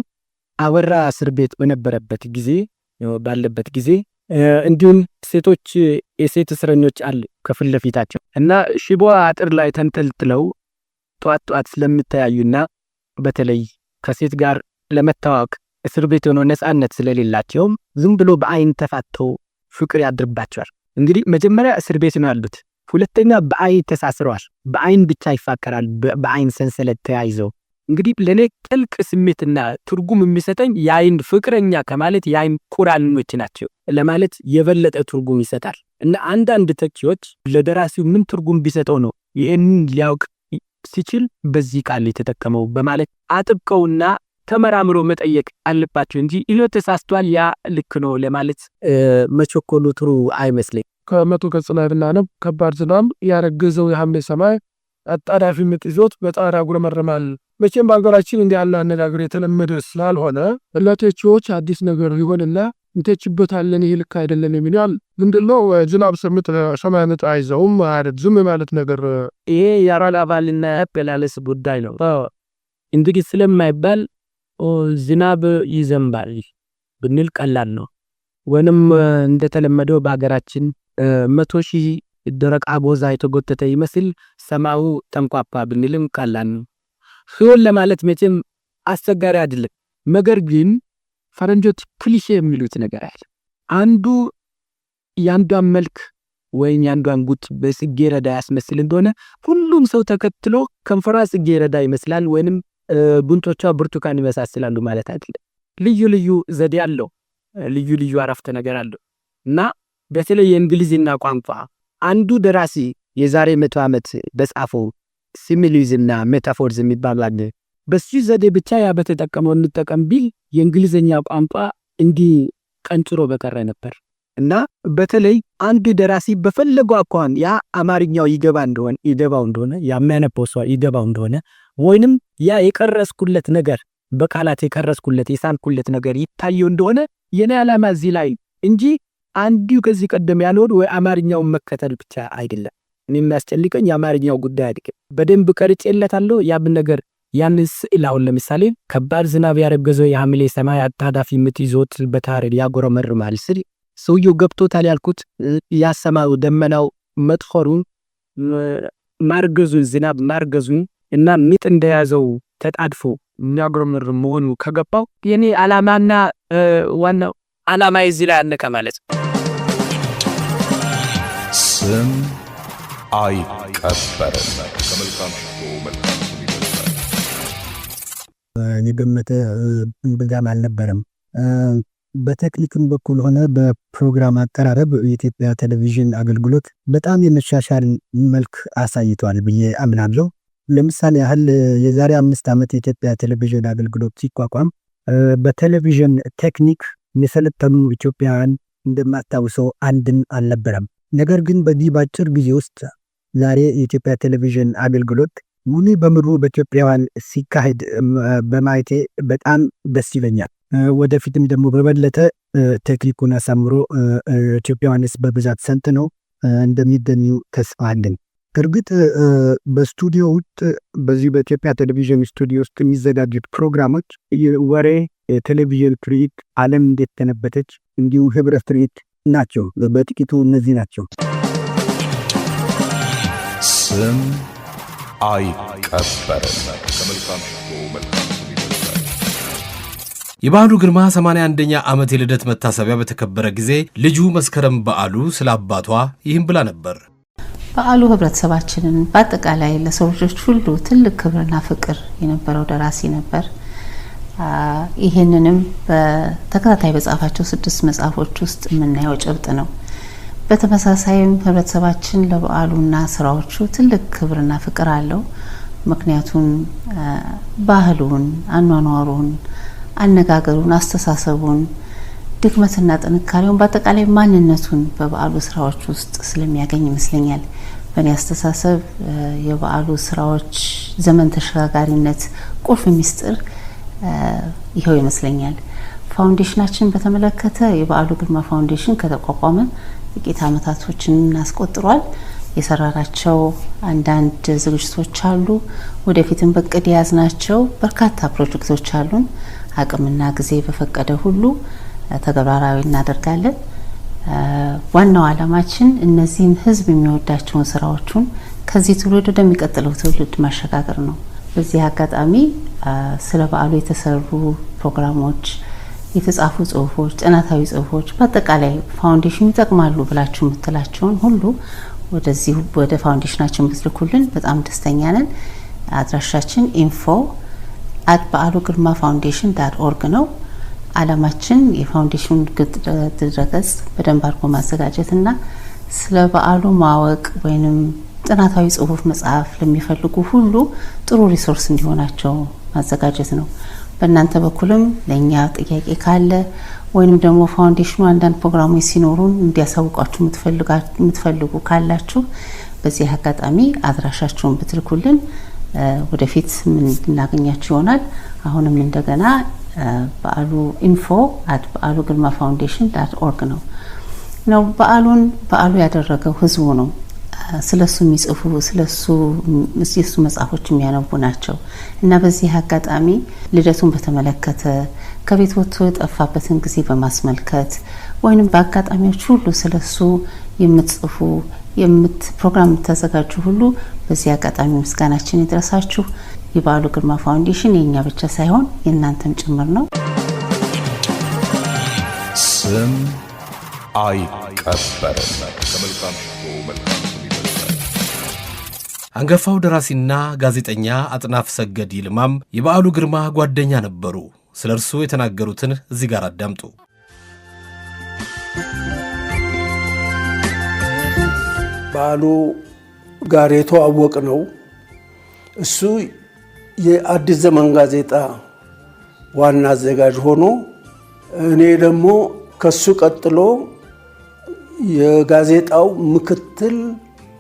አበራ እስር ቤት በነበረበት ጊዜ ባለበት ጊዜ እንዲሁም ሴቶች የሴት እስረኞች አሉ ከፊት ለፊታቸው እና ሽቦ አጥር ላይ ተንጠልጥለው ጧት ስለምታያዩና በተለይ ከሴት ጋር ለመታወቅ እስር ቤት ሆኖ ነፃነት ስለሌላቸው ዝም ብሎ በአይን ተፋተው ፍቅር ያድርባቸዋል። እንግዲህ መጀመሪያ እስር ቤት ነው ያሉት፣ ሁለተኛ በአይን ተሳስረዋል። በአይን ብቻ ይፋቀራል፣ በአይን ሰንሰለት ተያይዘው። እንግዲህ ለኔ ጥልቅ ስሜትና ትርጉም የሚሰጠኝ የአይን ፍቅረኛ ከማለት የአይን ቁራኞች ናቸው ለማለት የበለጠ ትርጉም ይሰጣል። እና አንዳንድ ተኪዎች ለደራሲው ምን ትርጉም ቢሰጠው ነው ይሄንን ሊያውቅ ሲችል በዚህ ቃል የተጠቀመው በማለት አጥብቀውና ተመራምሮ መጠየቅ አለባቸው እንጂ ኢሎ ተሳስቷል ያ ልክ ነው ለማለት መቸኮሉ ጥሩ አይመስለኝ። ከመቶ ገጽ ላይ ብናነብ ከባድ ዝናብ ያረገዘው የሐምሌ ሰማይ አጣዳፊ ምጥ ይዞት በጣራ ጉረመረማል። መቼም በአገራችን እንዲህ ያለ አነጋገር የተለመደ ስላልሆነ ለተቺዎች አዲስ ነገር ሊሆንና እንተችበታለን ይህ ልክ አይደለም የሚል ምንድነው ዝናብ ሰምጥ ሰማይ ምጥ አይዘውም ማለት ዝም ማለት ነገር ይሄ ያራላባልና ያበላለስ ጉዳይ ነው። እንግዲህ ስለማይባል ዝናብ ይዘንባል ብንል ቀላል ነው። ወንም እንደተለመደው በአገራችን 100,000 ደረቅ አቦዛ የተጎተተ ይመስል ሰማዩ ተንቋፓ ብንልም ቀላል ነው። ሲሆን ለማለት መቼም አስቸጋሪ አይደለም። ነገር ግን ፈረንጆች ክሊሼ የሚሉት ነገር አለ። አንዱ ያንዷን መልክ ወይም ያንዷን ጉጥ በጽጌረዳ ያስመስል እንደሆነ ሁሉም ሰው ተከትሎ ከንፈሯ ጽጌረዳ ይመስላል ወይንም ጉንጮቿ ብርቱካን ይመሳሰላሉ ማለት አይደለም። ልዩ ልዩ ዘዴ አለው፣ ልዩ ልዩ አረፍተ ነገር አለው እና በተለይ የእንግሊዝኛ ቋንቋ አንዱ ደራሲ የዛሬ 100 ዓመት በጻፈው ሲሚሊዝና ሜታፎርስ የሚባል አለ። በሱ ዘዴ ብቻ ያ በተጠቀመው እንጠቀም ቢል የእንግሊዝኛ ቋንቋ እንዲህ ቀንጭሮ በቀረ ነበር እና በተለይ አንዱ ደራሲ በፈለገው አኳኋን ያ አማርኛው ይገባው እንደሆነ የሚያነበው ሰው ይገባው እንደሆነ ወይንም ያ የቀረስኩለት ነገር በቃላት የቀረስኩለት የሳልኩለት ነገር ይታየው እንደሆነ የኔ ዓላማ እዚህ ላይ እንጂ አንዱ ከዚህ ቀደም ያልሆነ ወይ አማርኛውን መከተል ብቻ አይደለም። እኔ የሚያስጨልቀኝ የአማርኛው ጉዳይ አይደለም። በደንብ ቀርጬለታለሁ ያብን ነገር ያንን ስዕል አሁን ለምሳሌ ከባድ ዝናብ ያረገዘው የሐምሌ ሰማይ አጣዳፊ ምት ይዞት በታረድ ያጎረመርማል ስል ሰውየው ገብቶታል ያልኩት ያሰማው ደመናው መጥፎሩን ማርገዙን ዝናብ ማርገዙን እና ምጥ እንደያዘው ተጣድፎ የሚያጎረመርም መሆኑ ከገባው የኔ ዓላማና ዋናው ዓላማ እዚህ ላይ አነቀ ማለት ነው። ስም አይቀበርም። ከመልካም የገመተ ብዛም አልነበረም። በቴክኒክም በኩል ሆነ በፕሮግራም አቀራረብ የኢትዮጵያ ቴሌቪዥን አገልግሎት በጣም የመሻሻል መልክ አሳይቷል ብዬ አምናለሁ። ለምሳሌ ያህል የዛሬ 5 ዓመት የኢትዮጵያ ቴሌቪዥን አገልግሎት ሲቋቋም በቴሌቪዥን ቴክኒክ የሰለጠኑ ኢትዮጵያውያን እንደማታውሰው አንድም አልነበረም። ነገር ግን በዚህ ባጭር ጊዜ ውስጥ ዛሬ የኢትዮጵያ ቴሌቪዥን አገልግሎት ሙሉ በሙሉ በኢትዮጵያውያን ሲካሄድ በማየቴ በጣም ደስ ይለኛል። ወደፊትም ደግሞ በበለጠ ቴክኒኩን አሳምሮ ኢትዮጵያውያንስ በብዛት ሰልጥነው እንደሚገኙ ተስፋ አለኝ። እርግጥ በስቱዲዮ ውስጥ በዚህ በኢትዮጵያ ቴሌቪዥን ስቱዲዮ ውስጥ የሚዘጋጁት ፕሮግራሞች ወሬ፣ የቴሌቪዥን ትርኢት፣ ዓለም እንዴት ተነበተች እንዲሁ ህብረት ትርኢት ናቸው። በጥቂቱ እነዚህ ናቸው። ስም አይቀበርም። ከመልካም የበዓሉ ግርማ 81ኛ ዓመት የልደት መታሰቢያ በተከበረ ጊዜ ልጁ መስከረም በዓሉ ስለ አባቷ ይህን ብላ ነበር። በዓሉ ህብረተሰባችንን በአጠቃላይ ለሰው ልጆች ሁሉ ትልቅ ክብርና ፍቅር የነበረው ደራሲ ነበር። ይህንንም በተከታታይ በጻፋቸው 6 መጽሐፎች ውስጥ የምናየው ጭብጥ ነው። በተመሳሳይም ህብረተሰባችን ለበዓሉና ስራዎቹ ትልቅ ክብርና ፍቅር አለው። ምክንያቱም ባህሉን፣ አኗኗሩን፣ አነጋገሩን፣ አስተሳሰቡን፣ ድክመትና ጥንካሬውን በአጠቃላይ ማንነቱን በበዓሉ ስራዎች ውስጥ ስለሚያገኝ ይመስለኛል። በእኔ አስተሳሰብ የበዓሉ ስራዎች ዘመን ተሸጋጋሪነት ቁልፍ ሚስጥር ይሄው ይመስለኛል። ፋውንዴሽናችን በተመለከተ የበዓሉ ግርማ ፋውንዴሽን ከተቋቋመ ጥቂት ዓመታቶችን አስቆጥሯል። የሰራራቸው አንዳንድ ዝግጅቶች አሉ። ወደፊትም በቅድ ያዝናቸው በርካታ ፕሮጀክቶች አሉን። አቅምና ጊዜ በፈቀደ ሁሉ ተግባራዊ እናደርጋለን። ዋናው ዓላማችን እነዚህን ህዝብ የሚወዳቸውን ስራዎቹን ከዚህ ትውልድ ወደሚቀጥለው ትውልድ ማሸጋገር ነው። በዚህ አጋጣሚ ስለ በዓሉ የተሰሩ ፕሮግራሞች፣ የተጻፉ ጽሁፎች፣ ጥናታዊ ጽሁፎች በአጠቃላይ ፋውንዴሽኑ ይጠቅማሉ ብላችሁ የምትላቸውን ሁሉ ወደዚህ ወደ ፋውንዴሽናችን ብትልኩልን በጣም ደስተኛ ነን። አድራሻችን info@baalugirmafoundation.org ነው። ዓላማችን የፋውንዴሽኑ ድረገጽ በደንብ አድርጎ ማዘጋጀትና ስለ በዓሉ ማወቅ ወይንም ጥናታዊ ጽሁፍ መጽሐፍ ለሚፈልጉ ሁሉ ጥሩ ሪሶርስ እንዲሆናቸው ማዘጋጀት ነው። በእናንተ በኩልም ለኛ ጥያቄ ካለ ወይንም ደግሞ ፋውንዴሽኑ አንዳንድ ፕሮግራሞች ሲኖሩን እንዲያሳውቃችሁ የምትፈልጉ ካላችሁ በዚህ አጋጣሚ አድራሻችሁን ብትልኩልን ወደፊት ምን እናገኛችሁ ይሆናል። አሁንም እንደገና በዓሉ info@baalugirmafoundation.org ነው። በዓሉ ያደረገው ህዝቡ ነው። ስለሱ የሚጽፉ ስለሱ መጽሐፎች የሚያነቡ ናቸው እና በዚህ አጋጣሚ ልደቱን በተመለከተ ከቤት ወጥቶ የጠፋበትን ጊዜ በማስመልከት ወይንም በአጋጣሚዎች ሁሉ ስለሱ የምትጽፉ ፕሮግራም የምታዘጋጁ ሁሉ በዚህ አጋጣሚ ምስጋናችን ይድረሳችሁ። የበዓሉ ግርማ ፋውንዴሽን የኛ ብቻ ሳይሆን የእናንተም ጭምር ነው። ስም አይቀበርም። ከመልካም አንጋፋው ደራሲና ጋዜጠኛ አጥናፍ ሰገድ ይልማም የበዓሉ ግርማ ጓደኛ ነበሩ። ስለ እርሱ የተናገሩትን እዚህ ጋር አዳምጡ። በዓሉ ጋር የተዋወቅ ነው። እሱ የአዲስ ዘመን ጋዜጣ ዋና አዘጋጅ ሆኖ እኔ ደግሞ ከሱ ቀጥሎ የጋዜጣው ምክትል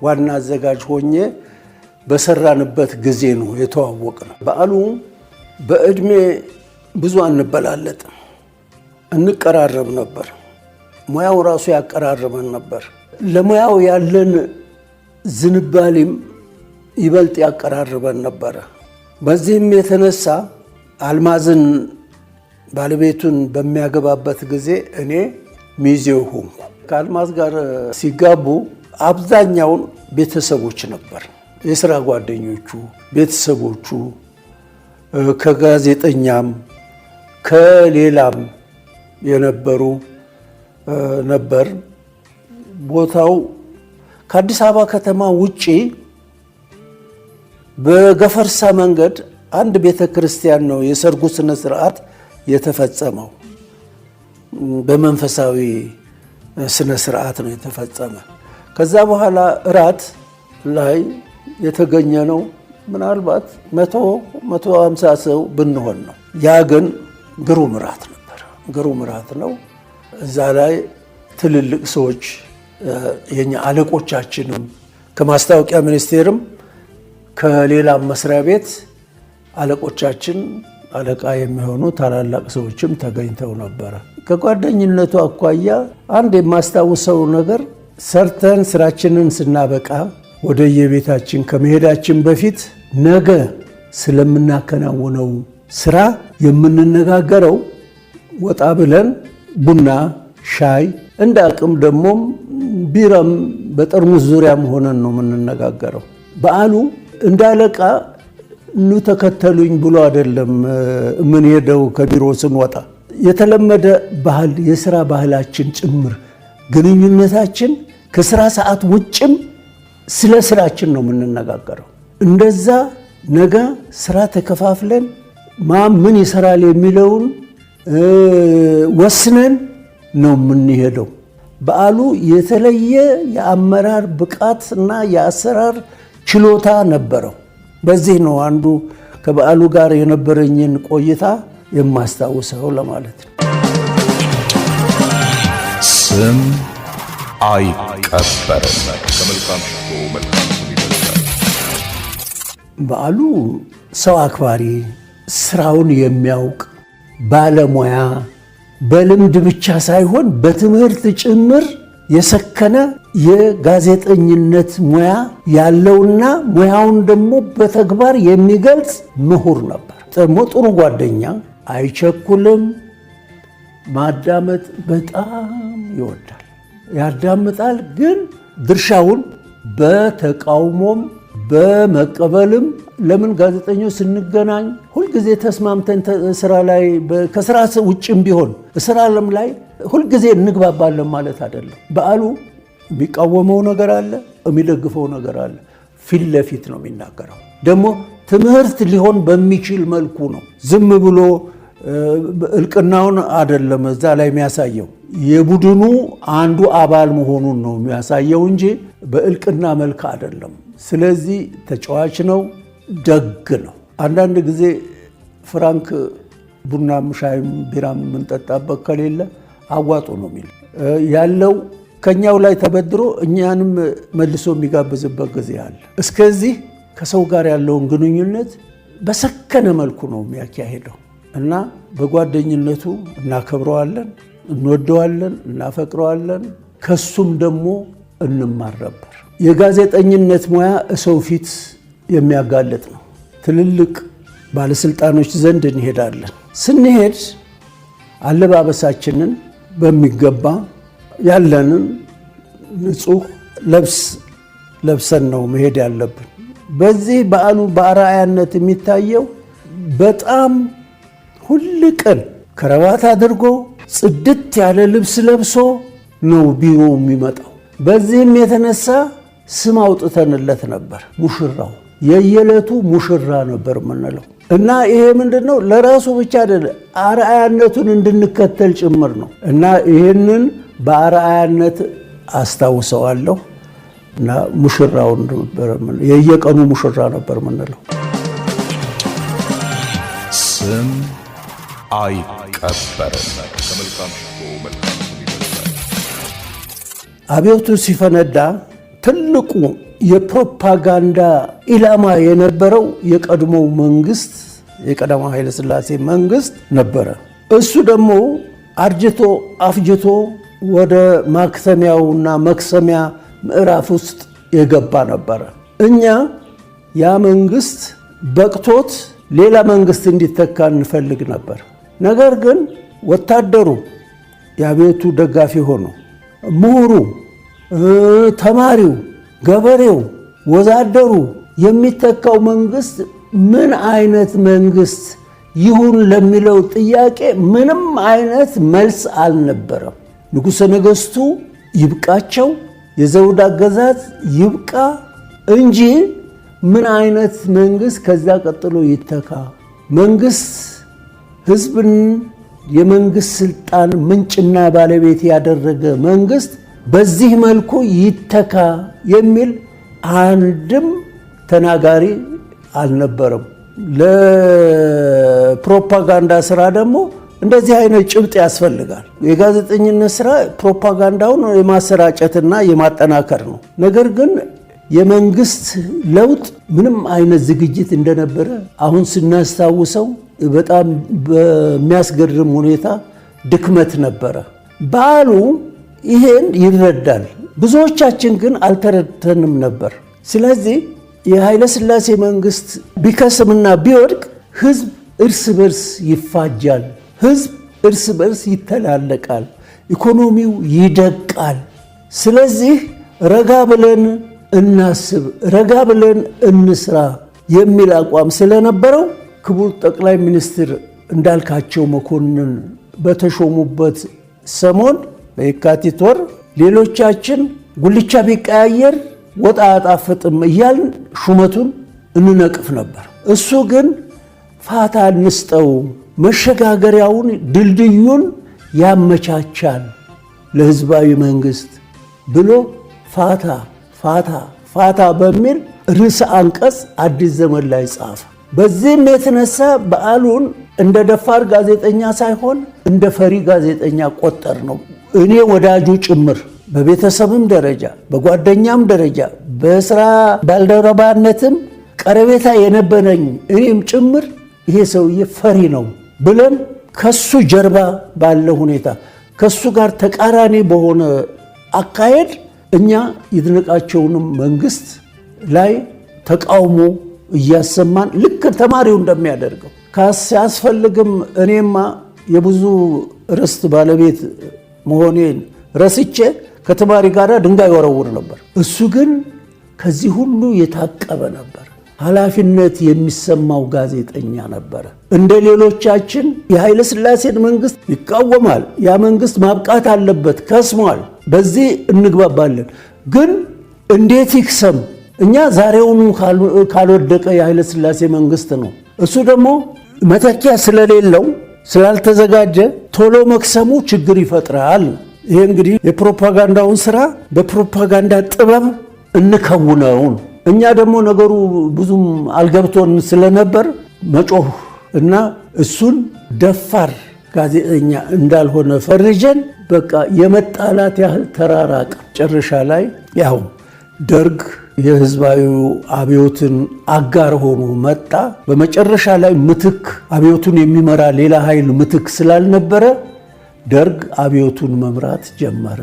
ዋና አዘጋጅ ሆኜ በሰራንበት ጊዜ ነው የተዋወቅ ነው። በዓሉ በእድሜ ብዙ አንበላለጥም፣ እንቀራረብ ነበር። ሙያው ራሱ ያቀራረበን ነበር። ለሙያው ያለን ዝንባሌም ይበልጥ ያቀራረበን ነበረ። በዚህም የተነሳ አልማዝን ባለቤቱን በሚያገባበት ጊዜ እኔ ሚዜው ሆንኩ። ከአልማዝ ጋር ሲጋቡ አብዛኛውን ቤተሰቦች ነበር፣ የሥራ ጓደኞቹ፣ ቤተሰቦቹ ከጋዜጠኛም ከሌላም የነበሩ ነበር። ቦታው ከአዲስ አበባ ከተማ ውጪ በገፈርሳ መንገድ አንድ ቤተ ክርስቲያን ነው የሰርጉ ስነ ስርዓት የተፈጸመው። በመንፈሳዊ ስነ ስርዓት ነው የተፈጸመ። ከዛ በኋላ እራት ላይ የተገኘ ነው ምናልባት 150 ሰው ብንሆን ነው። ያ ግን ግሩም እራት ነበር፣ ግሩም እራት ነው። እዛ ላይ ትልልቅ ሰዎች የኛ አለቆቻችንም ከማስታወቂያ ሚኒስቴርም ከሌላም መስሪያ ቤት አለቆቻችን አለቃ የሚሆኑ ታላላቅ ሰዎችም ተገኝተው ነበረ። ከጓደኝነቱ አኳያ አንድ የማስታውሰው ነገር ሰርተን ስራችንን ስናበቃ ወደ የቤታችን ከመሄዳችን በፊት ነገ ስለምናከናውነው ስራ የምንነጋገረው ወጣ ብለን ቡና፣ ሻይ እንደ አቅም ደግሞ ቢራም በጠርሙስ ዙሪያም ሆነን ነው የምንነጋገረው። በዓሉ እንዳለቃ ኑ ተከተሉኝ ብሎ አይደለም ምን ሄደው ከቢሮ ስንወጣ የተለመደ ባህል የሥራ ባህላችን ጭምር ግንኙነታችን ከሥራ ሰዓት ውጭም ስለ ስራችን ነው የምንነጋገረው። እንደዛ ነገ ስራ ተከፋፍለን ምን ይሰራል የሚለውን ወስነን ነው የምንሄደው። በዓሉ የተለየ የአመራር ብቃት እና የአሰራር ችሎታ ነበረው። በዚህ ነው አንዱ ከበዓሉ ጋር የነበረኝን ቆይታ የማስታውሰው ለማለት ነው። ስም አይቀበርም። ከመልካም ሽቶ መልካም ስም ይበልጣል። በዓሉ ሰው አክባሪ፣ ስራውን የሚያውቅ ባለሙያ፣ በልምድ ብቻ ሳይሆን በትምህርት ጭምር የሰከነ የጋዜጠኝነት ሙያ ያለውና ሙያውን ደግሞ በተግባር የሚገልጽ ምሁር ነበር። ደግሞ ጥሩ ጓደኛ፣ አይቸኩልም። ማዳመጥ በጣም ይወዳል፣ ያዳምጣል። ግን ድርሻውን በተቃውሞም በመቀበልም ለምን ጋዜጠኞች ስንገናኝ ሁልጊዜ ተስማምተን ስራ ላይ ከስራ ውጭም ቢሆን ስራ ዓለም ላይ ሁልጊዜ እንግባባለን ማለት አይደለም። በዓሉ የሚቃወመው ነገር አለ፣ የሚደግፈው ነገር አለ። ፊት ለፊት ነው የሚናገረው። ደግሞ ትምህርት ሊሆን በሚችል መልኩ ነው። ዝም ብሎ እልቅናውን አይደለም እዛ ላይ የሚያሳየው፣ የቡድኑ አንዱ አባል መሆኑን ነው የሚያሳየው እንጂ በእልቅና መልክ አይደለም። ስለዚህ ተጫዋች ነው፣ ደግ ነው። አንዳንድ ጊዜ ፍራንክ ቡናም ሻይም ቢራም የምንጠጣበት ከሌለ አዋጡ ነው የሚል ያለው ከኛው ላይ ተበድሮ እኛንም መልሶ የሚጋብዝበት ጊዜ አለ። እስከዚህ ከሰው ጋር ያለውን ግንኙነት በሰከነ መልኩ ነው የሚያካሄደው እና በጓደኝነቱ እናከብረዋለን፣ እንወደዋለን፣ እናፈቅረዋለን። ከሱም ደግሞ እንማር ነበር። የጋዜጠኝነት ሙያ ሰው ፊት የሚያጋልጥ ነው። ትልልቅ ባለስልጣኖች ዘንድ እንሄዳለን። ስንሄድ አለባበሳችንን በሚገባ ያለንን ንጹህ ልብስ ለብሰን ነው መሄድ ያለብን። በዚህ በዓሉ በአርአያነት የሚታየው በጣም ሁል ቀን ከረባት አድርጎ ጽድት ያለ ልብስ ለብሶ ነው ቢሮ የሚመጣው። በዚህም የተነሳ ስም አውጥተንለት ነበር። ሙሽራው የየዕለቱ ሙሽራ ነበር የምንለው እና ይሄ ምንድነው ለራሱ ብቻ አይደለም አርአያነቱን እንድንከተል ጭምር ነው እና ይሄንን በአርአያነት አስታውሰዋለሁ እና ሙሽራው ነበር የየቀኑ ሙሽራ ነበር የምንለው። ስም አይቀበርም። ከመልካም ሽቶ መልካም ስም ይበልጣል። አብዮቱ ሲፈነዳ ትልቁ የፕሮፓጋንዳ ኢላማ የነበረው የቀድሞው መንግስት የቀዳማዊ ኃይለ ሥላሴ መንግስት ነበረ። እሱ ደግሞ አርጅቶ አፍጅቶ ወደ ማክተሚያውና መክሰሚያ ምዕራፍ ውስጥ የገባ ነበረ። እኛ ያ መንግስት በቅቶት ሌላ መንግስት እንዲተካ እንፈልግ ነበር። ነገር ግን ወታደሩ የአብዮቱ ደጋፊ ሆኖ ምሁሩ፣ ተማሪው፣ ገበሬው፣ ወዛደሩ የሚተካው መንግስት ምን አይነት መንግስት ይሁን ለሚለው ጥያቄ ምንም አይነት መልስ አልነበረም። ንጉሠ ነገሥቱ ይብቃቸው፣ የዘውድ አገዛዝ ይብቃ እንጂ ምን አይነት መንግስት ከዛ ቀጥሎ ይተካ፣ መንግስት ህዝብን የመንግስት ስልጣን ምንጭና ባለቤት ያደረገ መንግስት በዚህ መልኩ ይተካ የሚል አንድም ተናጋሪ አልነበረም። ለፕሮፓጋንዳ ስራ ደግሞ እንደዚህ አይነት ጭብጥ ያስፈልጋል። የጋዜጠኝነት ስራ ፕሮፓጋንዳውን የማሰራጨትና የማጠናከር ነው። ነገር ግን የመንግስት ለውጥ ምንም አይነት ዝግጅት እንደነበረ አሁን ስናስታውሰው በጣም በሚያስገርም ሁኔታ ድክመት ነበረ። በዓሉ ይሄን ይረዳል። ብዙዎቻችን ግን አልተረድተንም ነበር። ስለዚህ የኃይለ ሥላሴ መንግስት ቢከስምና ቢወድቅ ህዝብ እርስ በርስ ይፋጃል፣ ህዝብ እርስ በርስ ይተላለቃል፣ ኢኮኖሚው ይደቃል። ስለዚህ ረጋ ብለን እናስብ፣ ረጋ ብለን እንስራ የሚል አቋም ስለነበረው ክቡር ጠቅላይ ሚኒስትር እንዳልካቸው መኮንን በተሾሙበት ሰሞን በየካቲት ወር ሌሎቻችን ጉልቻ ቢቀያየር ወጥ አያጣፍጥም እያልን ሹመቱን እንነቅፍ ነበር። እሱ ግን ፋታ እንስጠው፣ መሸጋገሪያውን ድልድዩን ያመቻቻል ለህዝባዊ መንግስት ብሎ ፋታ ፋታ ፋታ በሚል ርዕሰ አንቀጽ አዲስ ዘመን ላይ ጻፈ። በዚህም የተነሳ በዓሉን እንደ ደፋር ጋዜጠኛ ሳይሆን እንደ ፈሪ ጋዜጠኛ ቆጠር ነው። እኔ ወዳጁ ጭምር በቤተሰብም ደረጃ በጓደኛም ደረጃ በስራ ባልደረባነትም ቀረቤታ የነበረኝ እኔም ጭምር ይሄ ሰውዬ ፈሪ ነው ብለን ከሱ ጀርባ ባለ ሁኔታ ከሱ ጋር ተቃራኒ በሆነ አካሄድ እኛ ይድነቃቸውንም መንግስት ላይ ተቃውሞ እያሰማን ልክ ተማሪው እንደሚያደርገው ሲያስፈልግም እኔማ የብዙ ርስት ባለቤት መሆኔን ረስቼ ከተማሪ ጋር ድንጋይ ወረውር ነበር። እሱ ግን ከዚህ ሁሉ የታቀበ ነበር። ኃላፊነት የሚሰማው ጋዜጠኛ ነበረ። እንደ ሌሎቻችን የኃይለ ሥላሴን መንግስት ይቃወማል። ያ መንግስት ማብቃት አለበት፣ ከስሟል፣ በዚህ እንግባባለን። ግን እንዴት ይክሰም? እኛ ዛሬውኑ ካልወደቀ የኃይለ ሥላሴ መንግስት ነው። እሱ ደግሞ መተኪያ ስለሌለው ስላልተዘጋጀ ቶሎ መክሰሙ ችግር ይፈጥራል። ይሄ እንግዲህ የፕሮፓጋንዳውን ስራ በፕሮፓጋንዳ ጥበብ እንከውነው። እኛ ደግሞ ነገሩ ብዙም አልገብቶን ስለነበር መጮህ እና እሱን ደፋር ጋዜጠኛ እንዳልሆነ ፈርጀን በቃ የመጣላት ያህል ተራራቅ። መጨረሻ ላይ ያው ደርግ የህዝባዊ አብዮትን አጋር ሆኖ መጣ። በመጨረሻ ላይ ምትክ አብዮቱን የሚመራ ሌላ ኃይል ምትክ ስላልነበረ ደርግ አብዮቱን መምራት ጀመረ።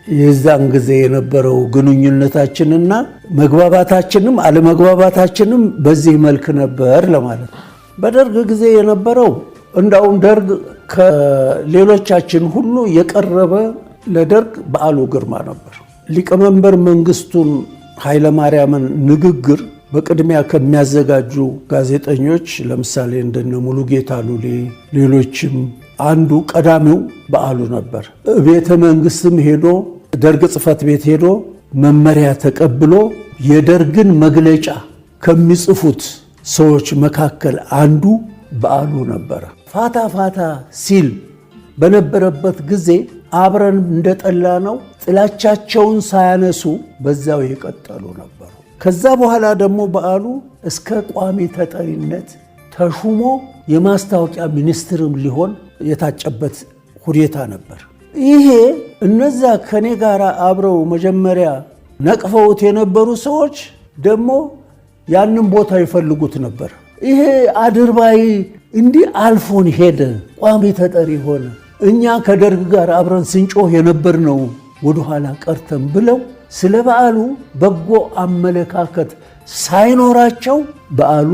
የዛን ጊዜ የነበረው ግንኙነታችንና መግባባታችንም አለመግባባታችንም በዚህ መልክ ነበር ለማለት ነው። በደርግ ጊዜ የነበረው እንዳውም ደርግ ከሌሎቻችን ሁሉ የቀረበ ለደርግ በዓሉ ግርማ ነበር። ሊቀመንበር መንግስቱን ኃይለማርያምን ንግግር በቅድሚያ ከሚያዘጋጁ ጋዜጠኞች ለምሳሌ እንደነ ሙሉጌታ ሉሌ፣ ሌሎችም አንዱ ቀዳሚው በዓሉ ነበር። ቤተ መንግስትም ሄዶ ደርግ ጽሕፈት ቤት ሄዶ መመሪያ ተቀብሎ የደርግን መግለጫ ከሚጽፉት ሰዎች መካከል አንዱ በዓሉ ነበረ። ፋታ ፋታ ሲል በነበረበት ጊዜ አብረን እንደጠላ ነው ጥላቻቸውን ሳያነሱ በዛው የቀጠሉ ነበሩ። ከዛ በኋላ ደግሞ በዓሉ እስከ ቋሚ ተጠሪነት ተሹሞ የማስታወቂያ ሚኒስትርም ሊሆን የታጨበት ሁኔታ ነበር። ይሄ እነዛ ከኔ ጋር አብረው መጀመሪያ ነቅፈውት የነበሩ ሰዎች ደግሞ ያንን ቦታ ይፈልጉት ነበር። ይሄ አድርባይ እንዲህ አልፎን ሄደ፣ ቋሚ ተጠሪ ሆነ፣ እኛ ከደርግ ጋር አብረን ስንጮህ የነበርነው ወደኋላ ቀርተን ብለው ስለ በዓሉ በጎ አመለካከት ሳይኖራቸው በዓሉ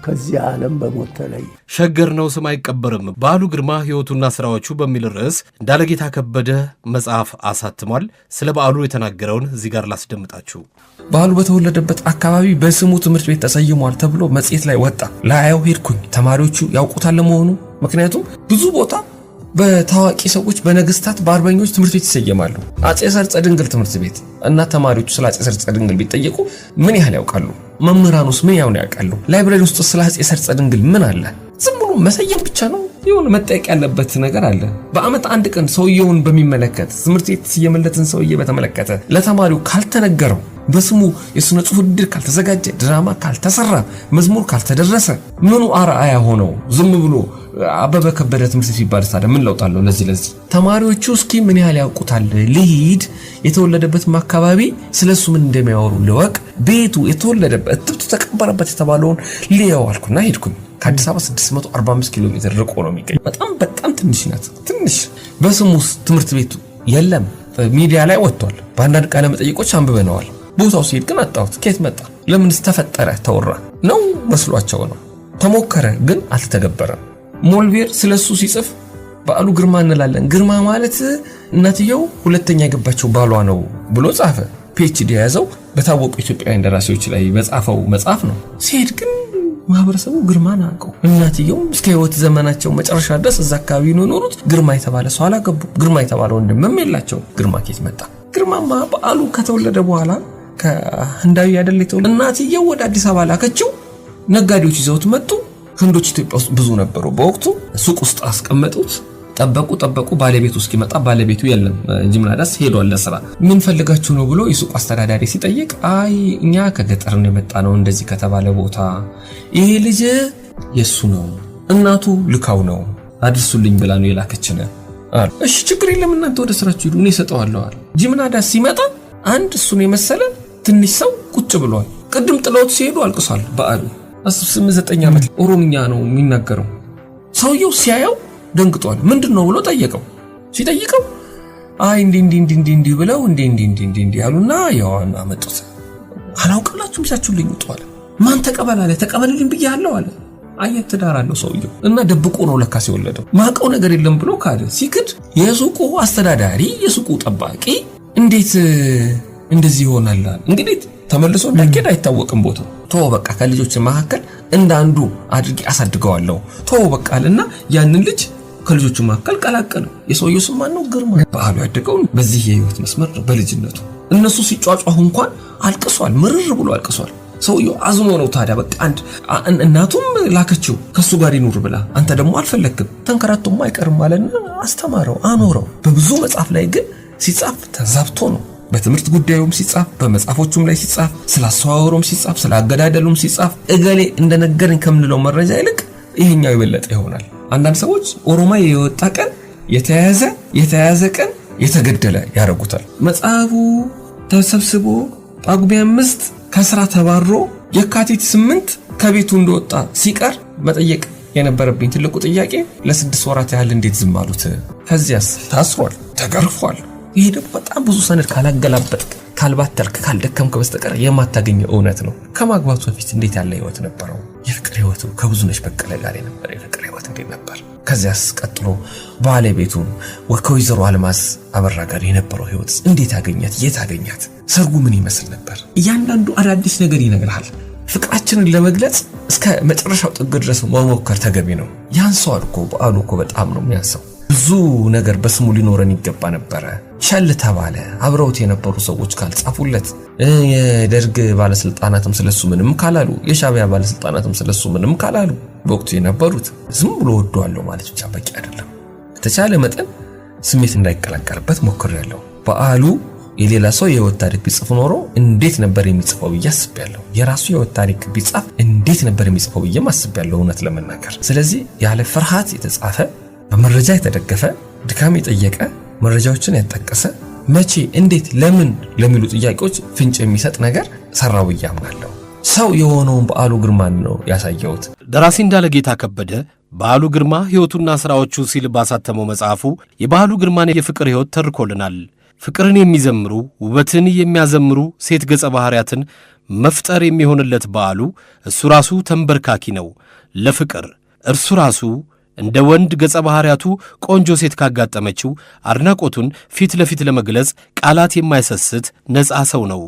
ከዚህ ዓለም በሞት ተለየ። ሸገር ነው ስም አይቀበርም። በዓሉ ግርማ ሕይወቱና ሥራዎቹ በሚል ርዕስ እንዳለጌታ ከበደ መጽሐፍ አሳትሟል። ስለ በዓሉ የተናገረውን እዚህ ጋር ላስደምጣችሁ። በዓሉ በተወለደበት አካባቢ በስሙ ትምህርት ቤት ተሰይሟል ተብሎ መጽሔት ላይ ወጣ። ላያው ሄድኩኝ። ተማሪዎቹ ያውቁታል ለመሆኑ? ምክንያቱም ብዙ ቦታ በታዋቂ ሰዎች፣ በነገስታት፣ በአርበኞች ትምህርት ቤት ይሰየማሉ። አጼ ሰርጸ ድንግል ትምህርት ቤት እና ተማሪዎቹ ስለ አጼ ሰርጸ ድንግል ቢጠየቁ ምን ያህል ያውቃሉ? መምህራኑስ ምን ያህል ያውቃሉ? ላይብራሪ ውስጥ ስለ አጼ ሰርጸ ድንግል ምን አለ? ዝም ብሎ መሰየም ብቻ ነው? ይሁን መጠየቅ ያለበት ነገር አለ። በአመት አንድ ቀን ሰውየውን በሚመለከት ትምህርት ቤት የተሰየመለትን ሰውዬ በተመለከተ ለተማሪው ካልተነገረው፣ በስሙ የሥነ ጽሑፍ ውድድር ካልተዘጋጀ፣ ድራማ ካልተሰራ፣ መዝሙር ካልተደረሰ ምኑ አርአያ ሆነው ዝም ብሎ አበበ ከበደ ትምህርት ሲባል ታዲያ ምን ለውጣለሁ? ለዚህ ተማሪዎቹ እስኪ ምን ያህል ያውቁታል? ልሂድ፣ የተወለደበትም አካባቢ ስለሱ ምን እንደሚያወሩ ልወቅ፣ ቤቱ የተወለደበት እትብቱ ተቀበረበት የተባለውን ልየው አልኩና ሄድኩኝ። ከአዲስ አበባ 645 ኪሎ ሜትር ርቆ ነው የሚገኝ። በጣም ትንሽ ናት። ትንሽ በስሙስ ትምህርት ቤቱ የለም። ሚዲያ ላይ ወጥቷል። በአንዳንድ ቃለ መጠይቆች አንብበነዋል። ቦታው ሲሄድ ግን አጣሁት። ከየት መጣ? ለምንስ ተፈጠረ? ተወራ ነው መስሏቸው ነው። ተሞከረ ግን አልተገበረም። ሞልቤር ስለሱ ሲጽፍ በዓሉ ግርማ እንላለን። ግርማ ማለት እናትየው ሁለተኛ የገባቸው ባሏ ነው ብሎ ጻፈ። ፒኤችዲ የያዘው በታወቁ ኢትዮጵያውያን ደራሲዎች ላይ በጻፈው መጽሐፍ ነው። ሲሄድ ግን ማህበረሰቡ ግርማን አውቀው፣ እናትየው እስከ ህይወት ዘመናቸው መጨረሻ ድረስ እዛ አካባቢ ነው ኖሩት። ግርማ የተባለ ሰው አላገቡ። ግርማ የተባለ ወንድምም የላቸው። ግርማ ከየት መጣ? ግርማማ በዓሉ ከተወለደ በኋላ ከህንዳዊ አይደል የተወለደ። እናትየው ወደ አዲስ አበባ ላከችው። ነጋዴዎች ይዘውት መጡ። ህንዶች ኢትዮጵያ ውስጥ ብዙ ነበሩ በወቅቱ። ሱቅ ውስጥ አስቀመጡት። ጠበቁ። ባለቤቱ እስኪመጣ ባለቤቱ የለም። ጅምናዳስ ሄዷል ለስራ። ምን ፈልጋችሁ ነው ብሎ የሱቅ አስተዳዳሪ ሲጠይቅ፣ አይ እኛ ከገጠር ነው የመጣ ነው እንደዚህ ከተባለ ቦታ፣ ይሄ ልጅ የሱ ነው፣ እናቱ ልካው ነው፣ አድርሱልኝ ብላ ነው የላከችን አሉ። እሺ ችግር የለም እናንተ ወደ ስራችሁ ሂዱ፣ እኔ እሰጠዋለሁ አለ። ጅምናዳስ ሲመጣ አንድ እሱን የመሰለ ትንሽ ሰው ቁጭ ብሏል። ቅድም ጥለውት ሲሄዱ አልቅሷል። በዓሉ 8-9 ዓመት ኦሮምኛ ነው የሚናገረው። ሰውየው ሲያየው ደንግጧል። ምንድነው ብሎ ጠየቀው። ሲጠይቀው አይ እንዲህ ብለው እንዲህ ያሉና ያዋና አመጡት። አላውቅላችሁም ሲያችሁልኝ ወጣለ። ማን ተቀበላለ? ተቀበልልኝ ብያለሁ አለ። አየት ትዳራለው ሰውየው እና ደብቆ ነው ለካስ የወለደው። ማቀው ነገር የለም ብሎ ካለ ሲክድ የሱቁ አስተዳዳሪ የሱቁ ጠባቂ እንዴት እንደዚህ ይሆናል? እንግዲህ ተመልሶ እንደከዳ አይታወቅም ቦታው። ቶ በቃ ከልጆች መካከል እንዳንዱ አድርጌ አሳድገዋለሁ ቶ በቃልና ያንን ልጅ ከልጆቹ መካከል ቀላቀለው። የሰውየው ስም ማን ነው? ግርማ። በዓሉ ያደገው በዚህ የህይወት መስመር በልጅነቱ። እነሱ ሲጫጫሁ እንኳን አልቅሷል። ምርር ብሎ አልቅሷል። ሰውየው አዝኖ ነው ታዲያ በቃ እናቱም ላከችው ከሱ ጋር ይኑር ብላ፣ አንተ ደግሞ አልፈለክም ተንከራቶማ አይቀርም ማለትና አስተማረው፣ አኖረው። በብዙ መጽሐፍ ላይ ግን ሲጻፍ ተዛብቶ ነው። በትምህርት ጉዳዩም ሲጻፍ፣ በመጽሐፎቹም ላይ ሲጻፍ፣ ስላስተዋወሩም ሲጻፍ፣ ስላገዳደሉም ሲጻፍ እገሌ እንደነገረኝ ከምንለው መረጃ ይልቅ ይሄኛው የበለጠ ይሆናል። አንዳንድ ሰዎች ኦሮማይ የወጣ ቀን የተያዘ ቀን የተገደለ ያረጉታል። መጽሐፉ ተሰብስቦ ጳጉሜ 5 ከስራ ተባሮ የካቲት 8 ከቤቱ እንደወጣ ሲቀር መጠየቅ የነበረብኝ ትልቁ ጥያቄ ለ6 ወራት ያህል እንዴት ዝም አሉት? ከዚያስ ታስሯል፣ ተገርፏል። ይሄ ደግሞ በጣም ብዙ ሰነድ ካላገላበጥክ፣ ካልባተልክ፣ ካልደከምክ በስተቀር የማታገኘው እውነት ነው። ከማግባቱ በፊት እንዴት ያለ ህይወት ነበረው? የፍቅር ህይወቱ ከብዙነሽ በቀለ ጋር የነበረ የፍቅር ህይወት እንዴት ነበር? ከዚያስ ቀጥሎ ባለቤቱ ከወይዘሮ አልማዝ አበራ ጋር የነበረው ህይወት እንዴት አገኛት? የት አገኛት? ሰርጉ ምን ይመስል ነበር? እያንዳንዱ አዳዲስ ነገር ይነግራል። ፍቅራችንን ለመግለጽ እስከ መጨረሻው ጥግ ድረስ መሞከር ተገቢ ነው። ያንሰዋል እኮ በዓሉ እኮ በጣም ነው የሚያንሰው። ብዙ ብዙ ነገር በስሙ ሊኖረን ይገባ ነበረ። ቸል ተባለ። አብረውት የነበሩ ሰዎች ካልጻፉለት፣ የደርግ ባለስልጣናትም ስለሱ ምንም ካላሉ፣ የሻዕቢያ ባለስልጣናትም ስለሱ ምንም ካላሉ፣ በወቅቱ የነበሩት ዝም ብሎ ወደዋለሁ ማለት ብቻ በቂ አይደለም። ከተቻለ መጠን ስሜት እንዳይቀላቀልበት ሞክሬያለሁ። በዓሉ የሌላ ሰው የህይወት ታሪክ ቢጽፍ ኖሮ እንዴት ነበር የሚጽፈው ብዬ አስቤያለሁ። የራሱ የህይወት ታሪክ ቢጻፍ እንዴት ነበር የሚጽፈው ብዬ አስቤያለሁ እውነት ለመናገር። ስለዚህ ያለ ፍርሃት የተጻፈ በመረጃ የተደገፈ ድካም የጠየቀ መረጃዎችን ያጠቀሰ መቼ፣ እንዴት፣ ለምን ለሚሉ ጥያቄዎች ፍንጭ የሚሰጥ ነገር ሰራው ብዬ አምናለሁ። ሰው የሆነውን በዓሉ ግርማን ነው ያሳየሁት። ደራሲ እንዳለጌታ ከበደ በዓሉ ግርማ ሕይወቱና ሥራዎቹ ሲል ባሳተመው መጽሐፉ የበዓሉ ግርማን የፍቅር ሕይወት ተርኮልናል። ፍቅርን የሚዘምሩ ውበትን የሚያዘምሩ ሴት ገጸ ባህሪያትን መፍጠር የሚሆንለት በዓሉ እሱ ራሱ ተንበርካኪ ነው ለፍቅር። እርሱ ራሱ እንደ ወንድ ገጸ ባህሪያቱ ቆንጆ ሴት ካጋጠመችው አድናቆቱን ፊት ለፊት ለመግለጽ ቃላት የማይሰስት ነፃ ሰው ነው።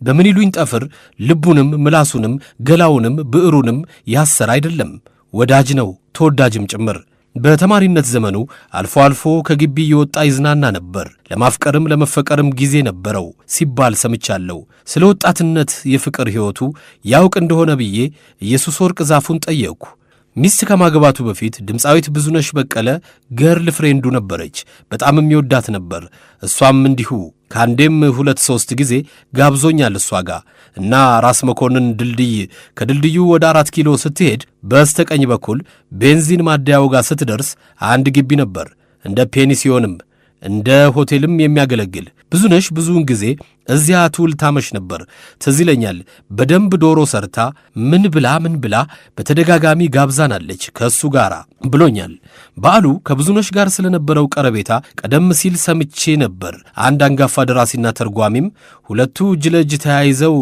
በምን ይሉኝ ጠፍር ልቡንም ምላሱንም ገላውንም ብዕሩንም ያሰር አይደለም፣ ወዳጅ ነው ተወዳጅም ጭምር። በተማሪነት ዘመኑ አልፎ አልፎ ከግቢ የወጣ ይዝናና ነበር። ለማፍቀርም ለመፈቀርም ጊዜ ነበረው ሲባል ሰምቻለሁ። ስለ ወጣትነት የፍቅር ሕይወቱ ያውቅ እንደሆነ ብዬ ኢየሱስ ወርቅ ዛፉን ጠየቅኩ። ሚስት ከማግባቱ በፊት ድምፃዊት ብዙነሽ በቀለ ገርል ፍሬንዱ ነበረች። በጣም የሚወዳት ነበር። እሷም እንዲሁ ከአንዴም 2-3 ጊዜ ጋብዞኛል እሷ ጋር እና ራስ መኮንን ድልድይ ከድልድዩ ወደ 4 ኪሎ ስትሄድ በስተቀኝ በኩል ቤንዚን ማደያው ጋር ስትደርስ አንድ ግቢ ነበር፣ እንደ ፔኒሲዮንም እንደ ሆቴልም የሚያገለግል። ብዙነሽ ብዙውን ጊዜ እዚያ ትውል ታመሽ ነበር። ትዝ ይለኛል በደንብ ዶሮ ሰርታ ምን ብላ በተደጋጋሚ ጋብዛናለች ከእሱ ጋር ብሎኛል። በዓሉ ከብዙነሽ ጋር ስለነበረው ቀረቤታ ቀደም ሲል ሰምቼ ነበር። አንድ አንጋፋ ደራሲና ተርጓሚም ሁለቱ እጅ ለእጅ ተያይዘው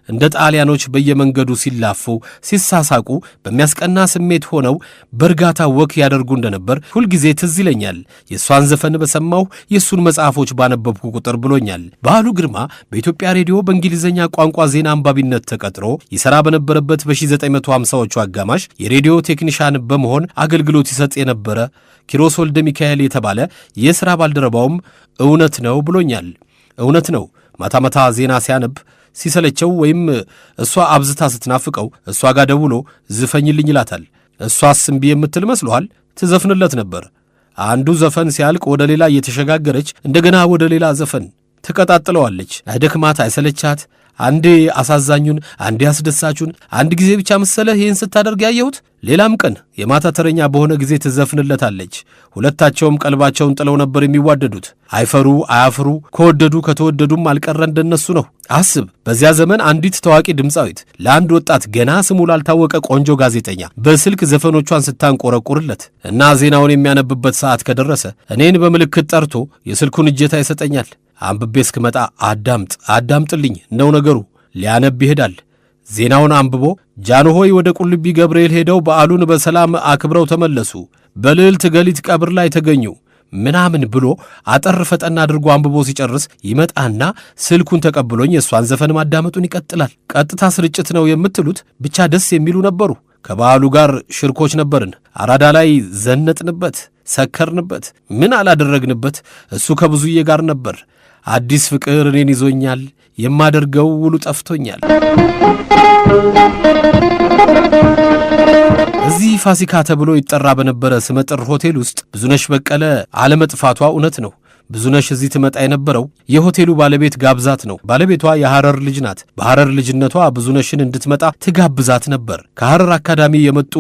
እንደ ጣሊያኖች በየመንገዱ ሲላፉ ሲሳሳቁ በሚያስቀና ስሜት ሆነው በእርጋታ ወክ ያደርጉ እንደነበር ሁልጊዜ ትዝ ይለኛል። የእሷን ዘፈን በሰማሁ የእሱን መጽሐፎች ባነበብኩ ቁጥር ብሎኛል። በዓሉ ግርማ በኢትዮጵያ ሬዲዮ በእንግሊዝኛ ቋንቋ ዜና አንባቢነት ተቀጥሮ ይሠራ በነበረበት በ1950ዎቹ አጋማሽ የሬዲዮ ቴክኒሻን በመሆን አገልግሎት ይሰጥ የነበረ ኪሮስ ወልደ ሚካኤል የተባለ የሥራ ባልደረባውም እውነት ነው ብሎኛል። እውነት ነው። ማታ ማታ ዜና ሲያነብ ሲሰለቸው ወይም እሷ አብዝታ ስትናፍቀው እሷ ጋር ደውሎ ዝፈኝልኝ ይላታል። እሷስ እምቢ የምትል መስሎሃል? ትዘፍንለት ነበር። አንዱ ዘፈን ሲያልቅ ወደ ሌላ እየተሸጋገረች እንደገና ወደ ሌላ ዘፈን ትቀጣጥለዋለች። አይደክማት፣ አይሰለቻት። አንዴ አሳዛኙን፣ አንዴ አስደሳቹን፣ አንድ ጊዜ ብቻ መሰለህ ይህን ስታደርግ ያየሁት። ሌላም ቀን የማታ ተረኛ በሆነ ጊዜ ትዘፍንለታለች። ሁለታቸውም ቀልባቸውን ጥለው ነበር የሚዋደዱት። አይፈሩ አያፍሩ፣ ከወደዱ ከተወደዱም አልቀረ እንደነሱ ነው። አስብ፣ በዚያ ዘመን አንዲት ታዋቂ ድምፃዊት ለአንድ ወጣት ገና ስሙ ላልታወቀ ቆንጆ ጋዜጠኛ በስልክ ዘፈኖቿን ስታንቆረቁርለት እና ዜናውን የሚያነብበት ሰዓት ከደረሰ እኔን በምልክት ጠርቶ የስልኩን እጀታ ይሰጠኛል። አንብቤ እስክመጣ አዳምጥልኝ ነው ነገሩ። ሊያነብ ይሄዳል። ዜናውን አንብቦ ጃንሆይ ወደ ቁልቢ ገብርኤል ሄደው በዓሉን በሰላም አክብረው ተመለሱ፣ በልዕልት ገሊት ቀብር ላይ ተገኙ ምናምን ብሎ አጠር ፈጠና አድርጎ አንብቦ ሲጨርስ ይመጣና ስልኩን ተቀብሎኝ የእሷን ዘፈን ማዳመጡን ይቀጥላል። ቀጥታ ስርጭት ነው የምትሉት፣ ብቻ ደስ የሚሉ ነበሩ። ከበዓሉ ጋር ሽርኮች ነበርን። አራዳ ላይ ዘነጥንበት፣ ሰከርንበት፣ ምን አላደረግንበት። እሱ ከብዙዬ ጋር ነበር። አዲስ ፍቅር እኔን ይዞኛል፣ የማደርገው ውሉ ጠፍቶኛል። እዚህ ፋሲካ ተብሎ ይጠራ በነበረ ስመጥር ሆቴል ውስጥ ብዙነሽ በቀለ አለመጥፋቷ እውነት ነው። ብዙነሽ እዚህ ትመጣ የነበረው የሆቴሉ ባለቤት ጋብዛት ነው። ባለቤቷ የሐረር ልጅ ናት። በሐረር ልጅነቷ ብዙነሽን እንድትመጣ ትጋብዛት ነበር። ከሐረር አካዳሚ የመጡ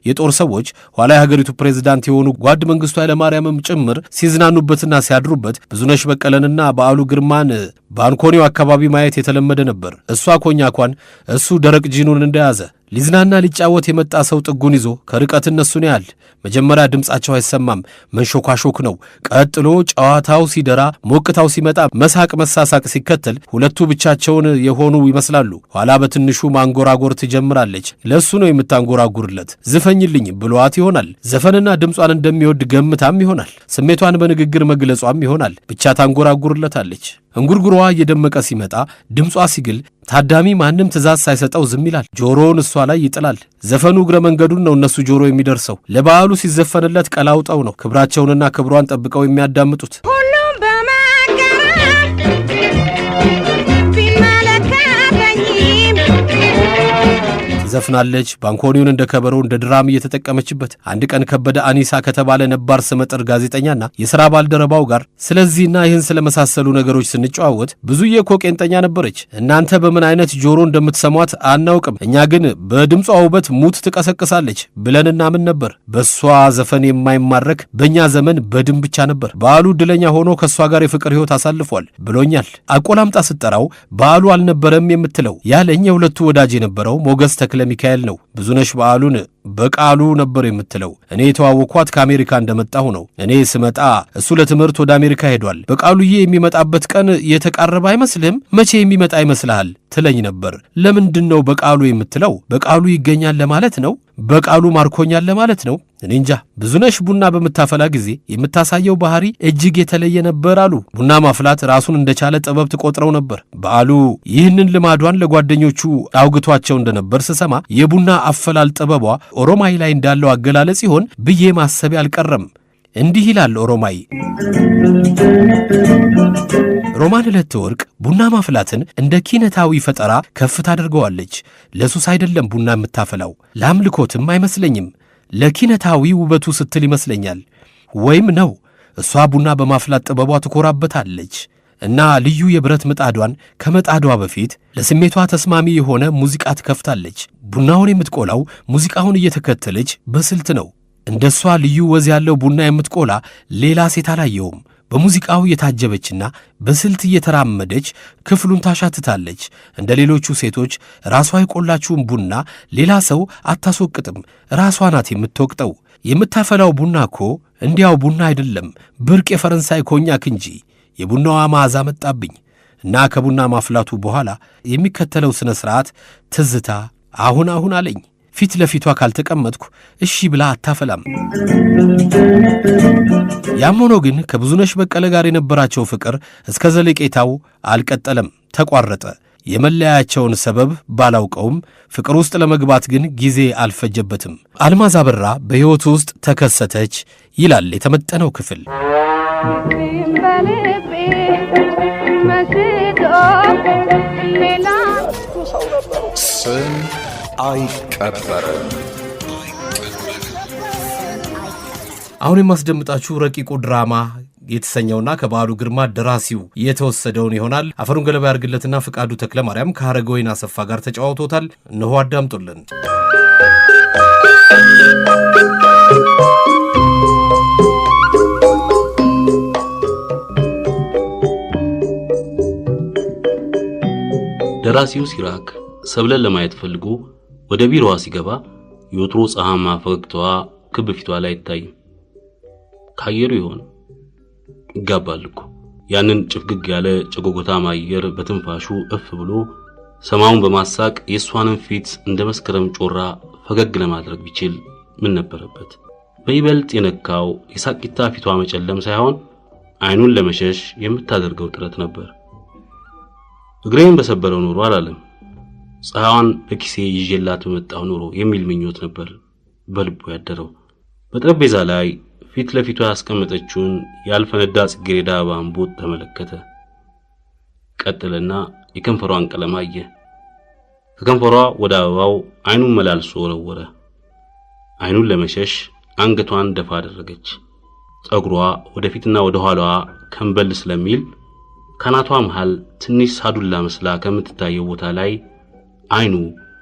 የጦር ሰዎች ኋላ የሀገሪቱ ፕሬዝዳንት የሆኑ ጓድ መንግስቱ ኃይለማርያምም ጭምር ሲዝናኑበትና ሲያድሩበት ብዙነሽ በቀለንና በዓሉ ግርማን በአንኮኒው አካባቢ ማየት የተለመደ ነበር። እሷ ኮኛኳን፣ እሱ ደረቅ ጂኑን እንደያዘ ሊዝናና ሊጫወት የመጣ ሰው ጥጉን ይዞ ከርቀት እነሱን ያህል። መጀመሪያ ድምፃቸው አይሰማም፣ መንሾካሾክ ነው። ቀጥሎ ጨዋታው ሲደራ፣ ሞቅታው ሲመጣ መሳቅ መሳሳቅ ሲከተል ሁለቱ ብቻቸውን የሆኑ ይመስላሉ። ኋላ በትንሹ ማንጎራጎር ትጀምራለች። ለእሱ ነው የምታንጎራጉርለት። ዝፈኝልኝ ብሏት ይሆናል። ዘፈንና ድምጿን እንደሚወድ ገምታም ይሆናል። ስሜቷን በንግግር መግለጿም ይሆናል። ብቻ ታንጎራጉርለታለች። እንጉርጉሯ እየደመቀ ሲመጣ ድምጿ ሲግል ታዳሚ ማንም ትእዛዝ ሳይሰጠው ዝም ይላል። ጆሮውን እሷ ላይ ይጥላል። ዘፈኑ እግረ መንገዱን ነው እነሱ ጆሮ የሚደርሰው። ለበዓሉ ሲዘፈንለት ቀላውጠው ነው ክብራቸውንና ክብሯን ጠብቀው የሚያዳምጡት። ሁሉም በመገረም ዘፍናለች። ባንኮኒውን እንደ ከበሮ እንደ ድራም እየተጠቀመችበት። አንድ ቀን ከበደ አኒሳ ከተባለ ነባር ስመጥር ጋዜጠኛና የሥራ ባልደረባው ጋር ስለዚህና ይህን ስለመሳሰሉ ነገሮች ስንጨዋወት ብዙዬ እኮ ቄንጠኛ ነበረች፣ እናንተ በምን አይነት ጆሮ እንደምትሰሟት አናውቅም፣ እኛ ግን በድምጿ ውበት ሙት ትቀሰቅሳለች ብለን እናምን ነበር። በእሷ ዘፈን የማይማረክ በእኛ ዘመን በድም ብቻ ነበር። በዓሉ ዕድለኛ ሆኖ ከእሷ ጋር የፍቅር ሕይወት አሳልፏል ብሎኛል። አቆላምጣ ስጠራው በዓሉ አልነበረም የምትለው ያለኝ የሁለቱ ወዳጅ የነበረው ሞገስ ተክለ ሚካኤል ነው። ብዙነሽ በዓሉን በቃሉ ነበር የምትለው። እኔ የተዋወቅኳት ከአሜሪካ እንደመጣሁ ነው። እኔ ስመጣ እሱ ለትምህርት ወደ አሜሪካ ሄዷል። በቃሉዬ የሚመጣበት ቀን የተቃረበ አይመስልህም? መቼ የሚመጣ ይመስልሃል ትለኝ ነበር። ለምንድን ነው በቃሉ የምትለው? በቃሉ ይገኛል ለማለት ነው? በቃሉ ማርኮኛል ለማለት ነው? እኔ እንጃ። ብዙነሽ ቡና በምታፈላ ጊዜ የምታሳየው ባህሪ እጅግ የተለየ ነበር አሉ። ቡና ማፍላት ራሱን እንደቻለ ጥበብ ትቆጥረው ነበር። በዓሉ ይህንን ልማዷን ለጓደኞቹ አውግቷቸው እንደነበር ስሰማ የቡና አፈላል ጥበቧ ኦሮማይ ላይ እንዳለው አገላለጽ ሲሆን ብዬ ማሰብ አልቀረም። እንዲህ ይላል ኦሮማይ። ሮማን ለተወርቅ ቡና ማፍላትን እንደ ኪነታዊ ፈጠራ ከፍ ታደርገዋለች። ለሱስ አይደለም ቡና የምታፈላው፣ ለአምልኮትም አይመስለኝም፣ ለኪነታዊ ውበቱ ስትል ይመስለኛል። ወይም ነው እሷ ቡና በማፍላት ጥበቧ ትኮራበታለች እና ልዩ የብረት ምጣዷን ከመጣዷ በፊት ለስሜቷ ተስማሚ የሆነ ሙዚቃ ትከፍታለች። ቡናውን የምትቆላው ሙዚቃውን እየተከተለች በስልት ነው። እንደሷ ልዩ ወዝ ያለው ቡና የምትቆላ ሌላ ሴት አላየውም። በሙዚቃው የታጀበችና በስልት እየተራመደች ክፍሉን ታሻትታለች። እንደ ሌሎቹ ሴቶች ራሷ የቆላችውን ቡና ሌላ ሰው አታስወቅጥም፣ ራሷ ናት የምትወቅጠው። የምታፈላው ቡና እኮ እንዲያው ቡና አይደለም፣ ብርቅ የፈረንሳይ ኮኛክ እንጂ። የቡናዋ መዓዛ መጣብኝ እና ከቡና ማፍላቱ በኋላ የሚከተለው ስነ ስርዓት ትዝታ አሁን አለኝ። ፊት ለፊቷ ካልተቀመጥኩ እሺ ብላ አታፈላም። ያም ሆኖ ግን ከብዙነሽ በቀለ ጋር የነበራቸው ፍቅር እስከ ዘለቄታው አልቀጠለም፣ ተቋረጠ። የመለያቸውን ሰበብ ባላውቀውም ፍቅር ውስጥ ለመግባት ግን ጊዜ አልፈጀበትም። አልማዝ አበራ በሕይወቱ ውስጥ ተከሰተች ይላል የተመጠነው ክፍል። ስም አይቀበርም። አሁን የማስደምጣችሁ ረቂቁ ድራማ የተሰኘውና ከባሉ ግርማ ደራሲው የተወሰደውን ይሆናል። አፈሩን ገለባ ያርግለትና ፍቃዱ ተክለ ማርያም ከሐረገወይን አሰፋ ጋር ተጫውቶታል። እነሆ አዳምጡልን። ደራሲው ሲራክ ሰብለን ለማየት ፈልጎ ወደ ቢሮዋ ሲገባ የወትሮ ፀሐማ ፈገግታዋ ክብ ፊቷ ላይ አይታይም። ካየሩ ይሆን ይጋባል እኮ። ያንን ጭፍግግ ያለ ጨጎጎታ ማየር በትንፋሹ እፍ ብሎ ሰማውን በማሳቅ የሷንን ፊት እንደ መስከረም ጮራ ፈገግ ለማድረግ ቢችል ምን ነበረበት? በይበልጥ የነካው የሳቂታ ፊቷ መጨለም ሳይሆን አይኑን ለመሸሽ የምታደርገው ጥረት ነበር። እግሬን በሰበረው ኑሮ አላለም፣ ፀሐዋን በኪሴ ይዤላት በመጣው ኑሮ የሚል ምኞት ነበር በልቡ ያደረው። በጠረጴዛ ላይ ፊት ለፊቷ ያስቀመጠችውን ያልፈነዳ ጽጌረዳ አበባን ተመለከተ። ቀጥልና የከንፈሯን ቀለም አየ። ከከንፈሯ ወደ አበባው አይኑን መላልሶ ወረወረ። አይኑን ለመሸሽ አንገቷን ደፋ አደረገች። ፀጉሯ ወደፊትና ወደ ኋላዋ ከንበል ስለሚል ካናቷ መሃል ትንሽ ሳዱላ መስላ ከምትታየው ቦታ ላይ አይኑ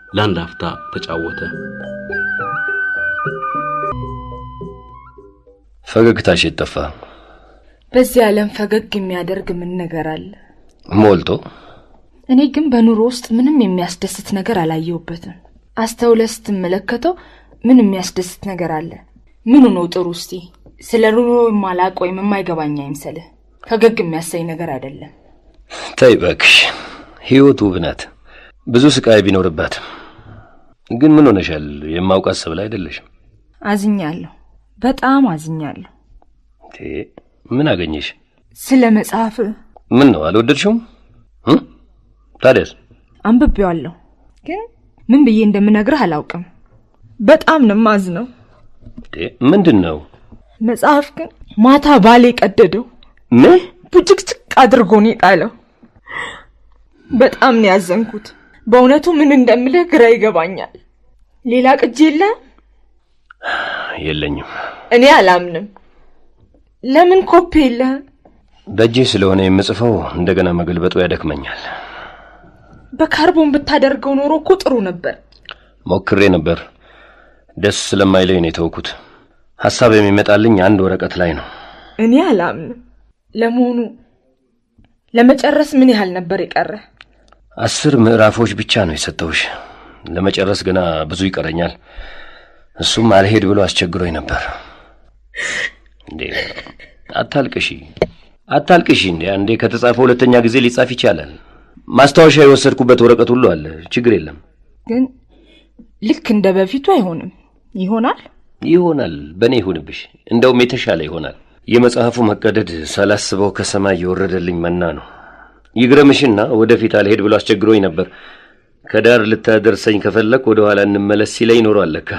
ለአንድ አፍታ ተጫወተ። ፈገግታሽ ጠፋ። በዚህ ዓለም ፈገግ የሚያደርግ ምን ነገር አለ? ሞልቶ። እኔ ግን በኑሮ ውስጥ ምንም የሚያስደስት ነገር አላየሁበትም። አስተውለህ ስትመለከተው ምን የሚያስደስት ነገር አለ? ምኑ ነው ጥሩ? እስቲ ስለ ኑሮ የማላቅ ወይም የማይገባኝ አይምሰልህ። ፈገግ የሚያሰኝ ነገር አይደለም። ተይ እባክሽ፣ ህይወት ውብ ናት፣ ብዙ ስቃይ ቢኖርባት። ግን ምን ሆነሻል? የማውቃት ሰብል አይደለሽም። አዝኛለሁ፣ በጣም አዝኛለሁ። ምን አገኘሽ? ስለ መጽሐፍ ምን ነው አልወደድሽውም? ታዲያስ? አንብቤዋለሁ፣ ግን ምን ብዬ እንደምነግርህ አላውቅም። በጣም ነው የማዝነው። ምንድን ነው? መጽሐፍ ግን ማታ ባሌ ቀደደው። ምን? ቡጭቅጭቅ አድርጎ ነው የጣለው። በጣም ነው ያዘንኩት። በእውነቱ ምን እንደምልህ ግራ ይገባኛል። ሌላ ቅጂ የለ? የለኝም። እኔ አላምንም። ለምን ኮፒ የለ? በእጄ ስለሆነ የምጽፈው እንደገና መገልበጡ ያደክመኛል። በካርቦን ብታደርገው ኖሮ እኮ ጥሩ ነበር። ሞክሬ ነበር፣ ደስ ስለማይለኝ ነው የተውኩት። ሐሳብ የሚመጣልኝ አንድ ወረቀት ላይ ነው። እኔ አላምንም። ለመሆኑ ለመጨረስ ምን ያህል ነበር የቀረ? 10 ምዕራፎች ብቻ ነው የሰጠውሽ። ለመጨረስ ገና ብዙ ይቀረኛል። እሱም አልሄድ ብሎ አስቸግሮኝ ነበር። እንዴ አታልቅሺ እንዴ! አንዴ ከተጻፈ ሁለተኛ ጊዜ ሊጻፍ ይቻላል። ማስታወሻ የወሰድኩበት ወረቀት ሁሉ አለ። ችግር የለም። ግን ልክ እንደ በፊቱ አይሆንም። ይሆናል። በእኔ ይሁንብሽ። እንደውም የተሻለ ይሆናል። የመጽሐፉ መቀደድ ሳላስበው ከሰማይ የወረደልኝ መና ነው። ይግረምሽና ወደፊት አልሄድ ብሎ አስቸግሮኝ ነበር። ከዳር ልታደርሰኝ ከፈለክ ወደ ኋላ እንመለስ ሲለኝ ኖሯል። ለካ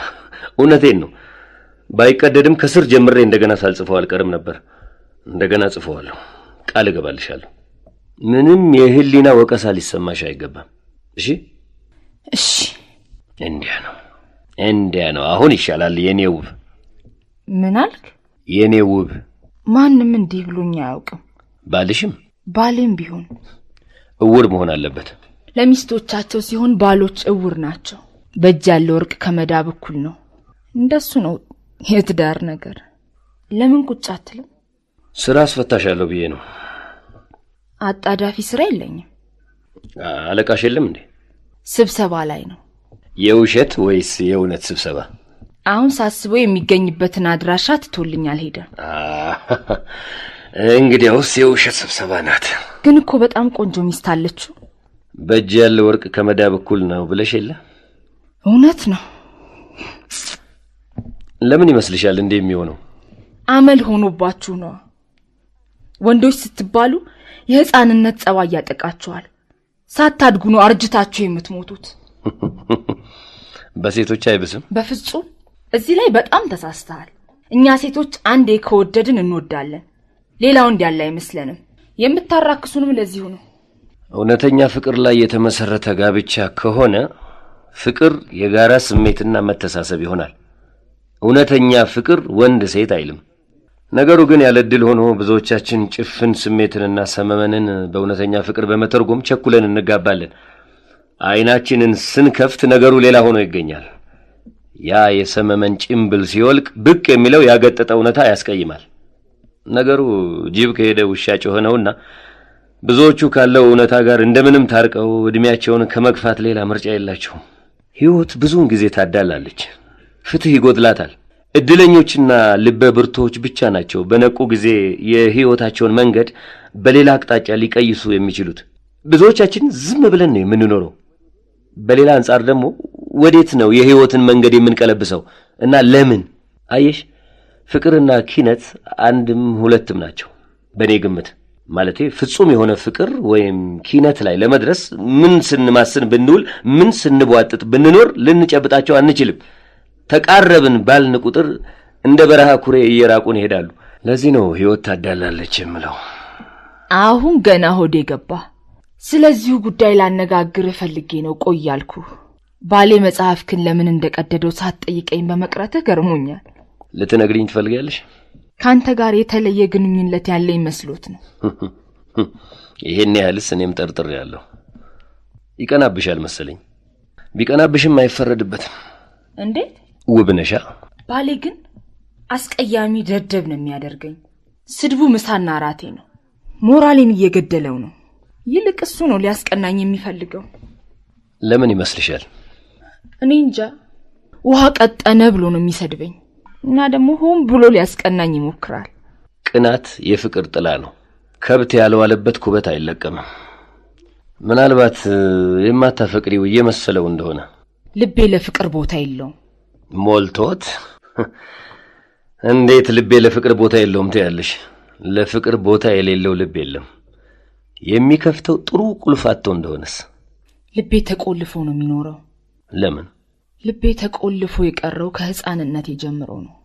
እውነቴን ነው። ባይቀደድም ከስር ጀምሬ እንደገና ሳልጽፈው አልቀርም ነበር። እንደገና ጽፈዋለሁ። ቃል እገባልሻለሁ። ምንም የህሊና ወቀሳ ሊሰማሽ አይገባም። እሺ? እንዲያ ነው። አሁን ይሻላል የኔ ውብ። ምን አልክ? የኔ ውብ። ማንም እንዲህ ብሎኝ አያውቅም። ባልሽም? ባሌም ቢሆን እውር መሆን አለበት። ለሚስቶቻቸው ሲሆን ባሎች እውር ናቸው። በእጅ ያለ ወርቅ ከመዳብ እኩል ነው። እንደሱ ነው የትዳር ነገር። ለምን ቁጭ አትልም? ስራ አስፈታሻለሁ ብዬ ነው። አጣዳፊ ስራ የለኝም። አለቃሽ የለም እንዴ? ስብሰባ ላይ ነው። የውሸት ወይስ የእውነት ስብሰባ? አሁን ሳስበው የሚገኝበትን አድራሻ ትቶልኛል ሄደ። እንግዲያውስ የውሸት ስብሰባ ናት። ግን እኮ በጣም ቆንጆ ሚስት አለችው። በእጅ ያለ ወርቅ ከመዳብ እኩል ነው ብለሽ የለ? እውነት ነው። ለምን ይመስልሻል እንዴ የሚሆነው? አመል ሆኖባችሁ ነው። ወንዶች ስትባሉ የህፃንነት ጸባይ ያጠቃችኋል። ሳታድጉ ነው አርጅታችሁ የምትሞቱት። በሴቶች አይብስም? በፍጹም። እዚህ ላይ በጣም ተሳስተሃል። እኛ ሴቶች አንዴ ከወደድን እንወዳለን። ሌላው እንዲያለ አይመስለንም። የምታራክሱንም ለዚሁ ነው። እውነተኛ ፍቅር ላይ የተመሰረተ ጋብቻ ከሆነ ፍቅር የጋራ ስሜትና መተሳሰብ ይሆናል። እውነተኛ ፍቅር ወንድ ሴት አይልም። ነገሩ ግን ያለ እድል ሆኖ ብዙዎቻችን ጭፍን ስሜትንና ሰመመንን በእውነተኛ ፍቅር በመተርጎም ቸኩለን እንጋባለን። አይናችንን ስንከፍት ነገሩ ሌላ ሆኖ ይገኛል። ያ የሰመመን ጭምብል ሲወልቅ ብቅ የሚለው ያገጠጠ እውነታ ያስቀይማል። ነገሩ ጅብ ከሄደ ውሻ ጮኸ ነውና ብዙዎቹ ካለው እውነታ ጋር እንደምንም ታርቀው እድሜያቸውን ከመግፋት ሌላ ምርጫ የላቸውም። ሕይወት ብዙውን ጊዜ ታዳላለች፣ ፍትህ ይጎድላታል። እድለኞችና ልበ ብርቶች ብቻ ናቸው በነቁ ጊዜ የሕይወታቸውን መንገድ በሌላ አቅጣጫ ሊቀይሱ የሚችሉት። ብዙዎቻችን ዝም ብለን ነው የምንኖረው። በሌላ አንጻር ደግሞ ወዴት ነው የሕይወትን መንገድ የምንቀለብሰው? እና ለምን? አየሽ፣ ፍቅርና ኪነት አንድም ሁለትም ናቸው በእኔ ግምት። ማለቴ ፍጹም የሆነ ፍቅር ወይም ኪነት ላይ ለመድረስ ምን ስንማስን ብንውል፣ ምን ስንቧጥጥ ብንኖር ልንጨብጣቸው አንችልም። ተቃረብን ባልን ቁጥር እንደ በረሃ ኩሬ እየራቁን ይሄዳሉ። ለዚህ ነው ሕይወት ታዳላለች የምለው። አሁን ገና ሆዴ ገባ። ስለዚሁ ጉዳይ ላነጋግር ፈልጌ ነው ቆያልኩ። ባሌ መጽሐፍክን ለምን እንደቀደደው ሳትጠይቀኝ በመቅረትህ ገርሞኛል። ልትነግሪኝ ትፈልጊያለሽ? ካንተ ጋር የተለየ ግንኙነት ያለኝ መስሎት ነው። ይሄን ያህልስ እኔም ጠርጥሬያለሁ። ይቀናብሻል መሰለኝ። ቢቀናብሽም አይፈረድበትም። እንዴት? ውብነሻ። ባሌ ግን አስቀያሚ ደደብ ነው የሚያደርገኝ። ስድቡ ምሳና ራቴ ነው። ሞራሌን እየገደለው ነው። ይልቅ እሱ ነው ሊያስቀናኝ የሚፈልገው። ለምን ይመስልሻል? እኔ እንጃ። ውሃ ቀጠነ ብሎ ነው የሚሰድበኝ እና ደግሞ ሆን ብሎ ሊያስቀናኝ ይሞክራል። ቅናት የፍቅር ጥላ ነው። ከብት ያልዋለበት ኩበት አይለቀምም። ምናልባት የማታፈቅሪው እየመሰለው እንደሆነ። ልቤ ለፍቅር ቦታ የለውም። ሞልቶት? እንዴት ልቤ ለፍቅር ቦታ የለውም ትያለሽ? ለፍቅር ቦታ የሌለው ልብ የለም። የሚከፍተው ጥሩ ቁልፍ አጥቶ እንደሆነስ? ልቤ ተቆልፎ ነው የሚኖረው። ለምን? ልቤ ተቆልፎ የቀረው ከህፃንነቴ ጀምሮ ነው።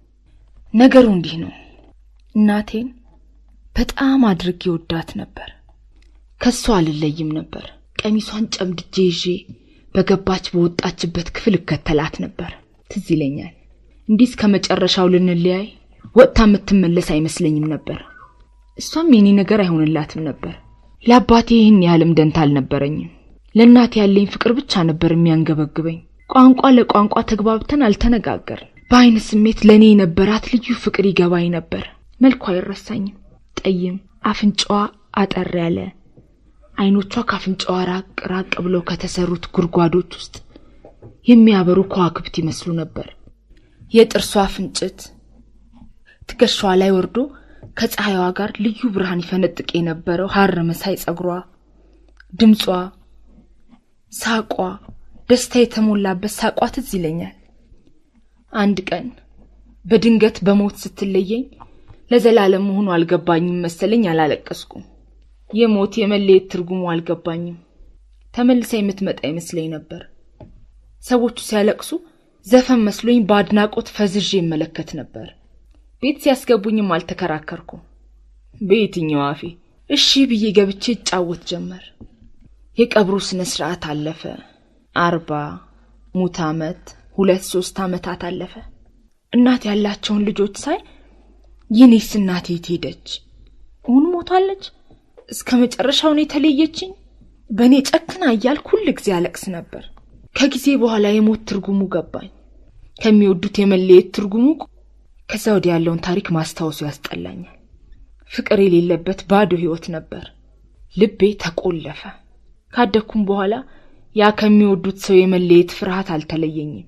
ነገሩ እንዲህ ነው። እናቴን በጣም አድርጌ ወዳት ነበር። ከሷ አልለይም ነበር። ቀሚሷን ጨምድጄ ይዤ በገባች በወጣችበት ክፍል እከተላት ነበር። ትዝ ይለኛል። እንዲህ ከመጨረሻው ልንለያይ ወጥታ የምትመለስ አይመስለኝም ነበር። እሷም የኔ ነገር አይሆንላትም ነበር። ለአባቴ ይህን ያህልም ደንታ አልነበረኝም። ለእናቴ ያለኝ ፍቅር ብቻ ነበር የሚያንገበግበኝ። ቋንቋ ለቋንቋ ተግባብተን አልተነጋገርን። በአይን ስሜት ለኔ የነበራት ልዩ ፍቅር ይገባኝ ነበር። መልኳ አይረሳኝም። ጠይም፣ አፍንጫዋ አጠር ያለ፣ አይኖቿ ካፍንጫዋ ራቅ ራቅ ብለው ከተሰሩት ጉርጓዶች ውስጥ የሚያበሩ ከዋክብት ይመስሉ ነበር። የጥርሷ ፍንጭት ትከሻዋ ላይ ወርዶ ከፀሐይዋ ጋር ልዩ ብርሃን ይፈነጥቅ የነበረው ሐር መሳይ ጸጉሯ፣ ድምጿ፣ ሳቋ፣ ደስታ የተሞላበት ሳቋ ትዝ ይለኛል። አንድ ቀን በድንገት በሞት ስትለየኝ ለዘላለም መሆኑ አልገባኝም መሰለኝ። አላለቀስኩም። የሞት የመለየት ትርጉሙ አልገባኝም። ተመልሳ የምትመጣ ይመስለኝ ነበር። ሰዎቹ ሲያለቅሱ ዘፈን መስሎኝ በአድናቆት ፈዝዤ እመለከት ነበር። ቤት ሲያስገቡኝም አልተከራከርኩም። በየትኛው አፌ እሺ ብዬ ገብቼ እጫወት ጀመር። የቀብሩ ስነ ስርዓት አለፈ። 40 ሙት ዓመት 2-3 ዓመታት አለፈ። እናት ያላቸውን ልጆች ሳይ የኔስ እናቴ ሄደች? እውን ሞታለች? እስከ መጨረሻው ነው የተለየችኝ? በኔ ጨክና እያልኩ ሁሉ ጊዜ አለቅስ ነበር። ከጊዜ በኋላ የሞት ትርጉሙ ገባኝ። ከሚወዱት የመለየት ትርጉሙ ከዛ ወዲያ ያለውን ታሪክ ማስታወሱ ያስጠላኛል። ፍቅር የሌለበት ባዶ ህይወት ነበር። ልቤ ተቆለፈ። ካደኩም በኋላ ያ ከሚወዱት ሰው የመለየት ፍርሃት አልተለየኝም።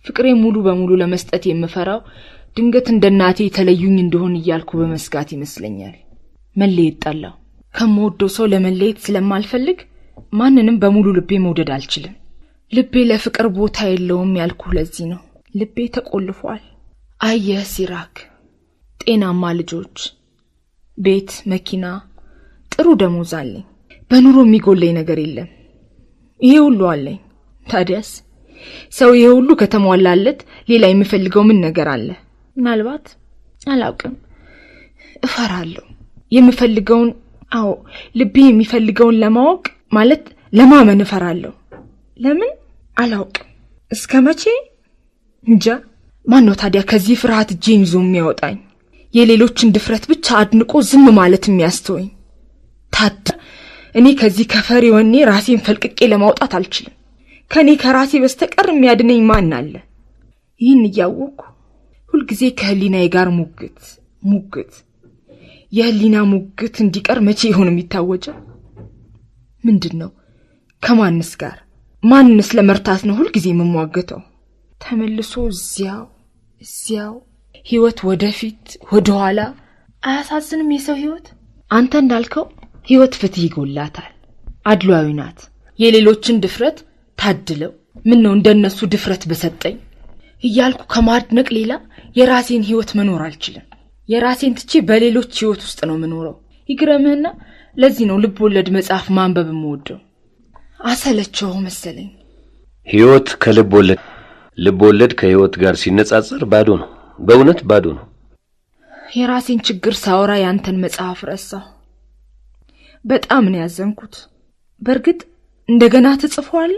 ፍቅሬ ሙሉ በሙሉ ለመስጠት የምፈራው ድንገት እንደናቴ የተለዩኝ እንደሆነ እያልኩ በመስጋት ይመስለኛል። መለየት ጠላው። ከመወደው ሰው ለመለየት ስለማልፈልግ ማንንም በሙሉ ልቤ መውደድ አልችልም። ልቤ ለፍቅር ቦታ የለውም ያልኩ ለዚህ ነው። ልቤ ተቆልፏል። አየህ ሲራክ፣ ጤናማ ልጆች፣ ቤት፣ መኪና፣ ጥሩ ደሞዝ አለኝ። በኑሮ የሚጎለኝ ነገር የለም። ይሄ ሁሉ አለኝ። ታዲያስ ሰው ይሄ ሁሉ ከተሟላለት ሌላ የሚፈልገው ምን ነገር አለ? ምናልባት አላውቅም፣ እፈራለሁ። የምፈልገውን ልቤ የሚፈልገውን ለማወቅ ማለት ለማመን እፈራለሁ። ለምን አላውቅም። እስከ መቼ እንጃ። ማን ነው ታዲያ ከዚህ ፍርሃት እጄን ይዞ የሚያወጣኝ? የሌሎችን ድፍረት ብቻ አድንቆ ዝም ማለት የሚያስተወኝ? ታዲያ እኔ ከዚህ ከፈሪ ወኔ ራሴን ፈልቅቄ ለማውጣት አልችልም። ከኔ ከራሴ በስተቀር የሚያድነኝ ማን አለ? ይህን እያወቅኩ ሁልጊዜ ከህሊናዬ ጋር ሙግት የህሊና ሙግት እንዲቀር መቼ ይሆን የሚታወጀው? ምንድነው? ከማንስ ጋር? ማንስ ለመርታት ነው ሁልጊዜ የምሟገተው? ተመልሶ እዚያው ህይወት ወደፊት ወደኋላ። አያሳዝንም የሰው ህይወት? አንተ እንዳልከው ህይወት ፍትህ ይጎላታል። አድሏዊ ናት። የሌሎችን ድፍረት ታድለው ምን ነው እንደነሱ ድፍረት በሰጠኝ እያልኩ ከማድነቅ ሌላ የራሴን ህይወት መኖር አልችልም። የራሴን ትቼ በሌሎች ህይወት ውስጥ ነው የምኖረው። ይግረምህና ለዚህ ነው ልብ ወለድ መጽሐፍ ማንበብ የምወደው። አሰለቸው መሰለኝ። ህይወት ልብ ወለድ ከህይወት ጋር ሲነጻጸር ባዶ ነው። በእውነት ባዶ ነው። የራሴን ችግር ሳወራ ያንተን መጽሐፍ ረሳሁ። በጣም ነው ያዘንኩት። በርግጥ እንደገና ተጽፏል።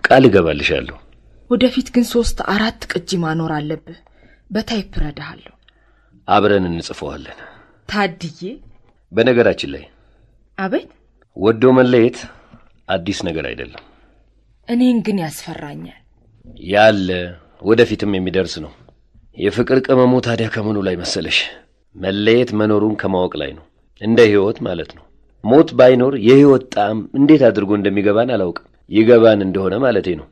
ቃል እገባልሻለሁ። ወደፊት ግን 3-4 ቅጂ ማኖር አለብህ። በታይፕ ረዳሃለሁ። አብረን እንጽፈዋለን። ታድዬ፣ በነገራችን ላይ አቤት፣ ወዶ መለየት አዲስ ነገር አይደለም። እኔን ግን ያስፈራኛል። ያለ ወደፊትም የሚደርስ ነው። የፍቅር ቅመሙ ታዲያ ከመኑ ላይ መሰለሽ? መለየት መኖሩን ከማወቅ ላይ ነው። እንደ ህይወት ማለት ነው። ሞት ባይኖር የህይወት ጣዕም እንዴት አድርጎ እንደሚገባን አላውቅም። ይገባን እንደሆነ ማለቴ ነው።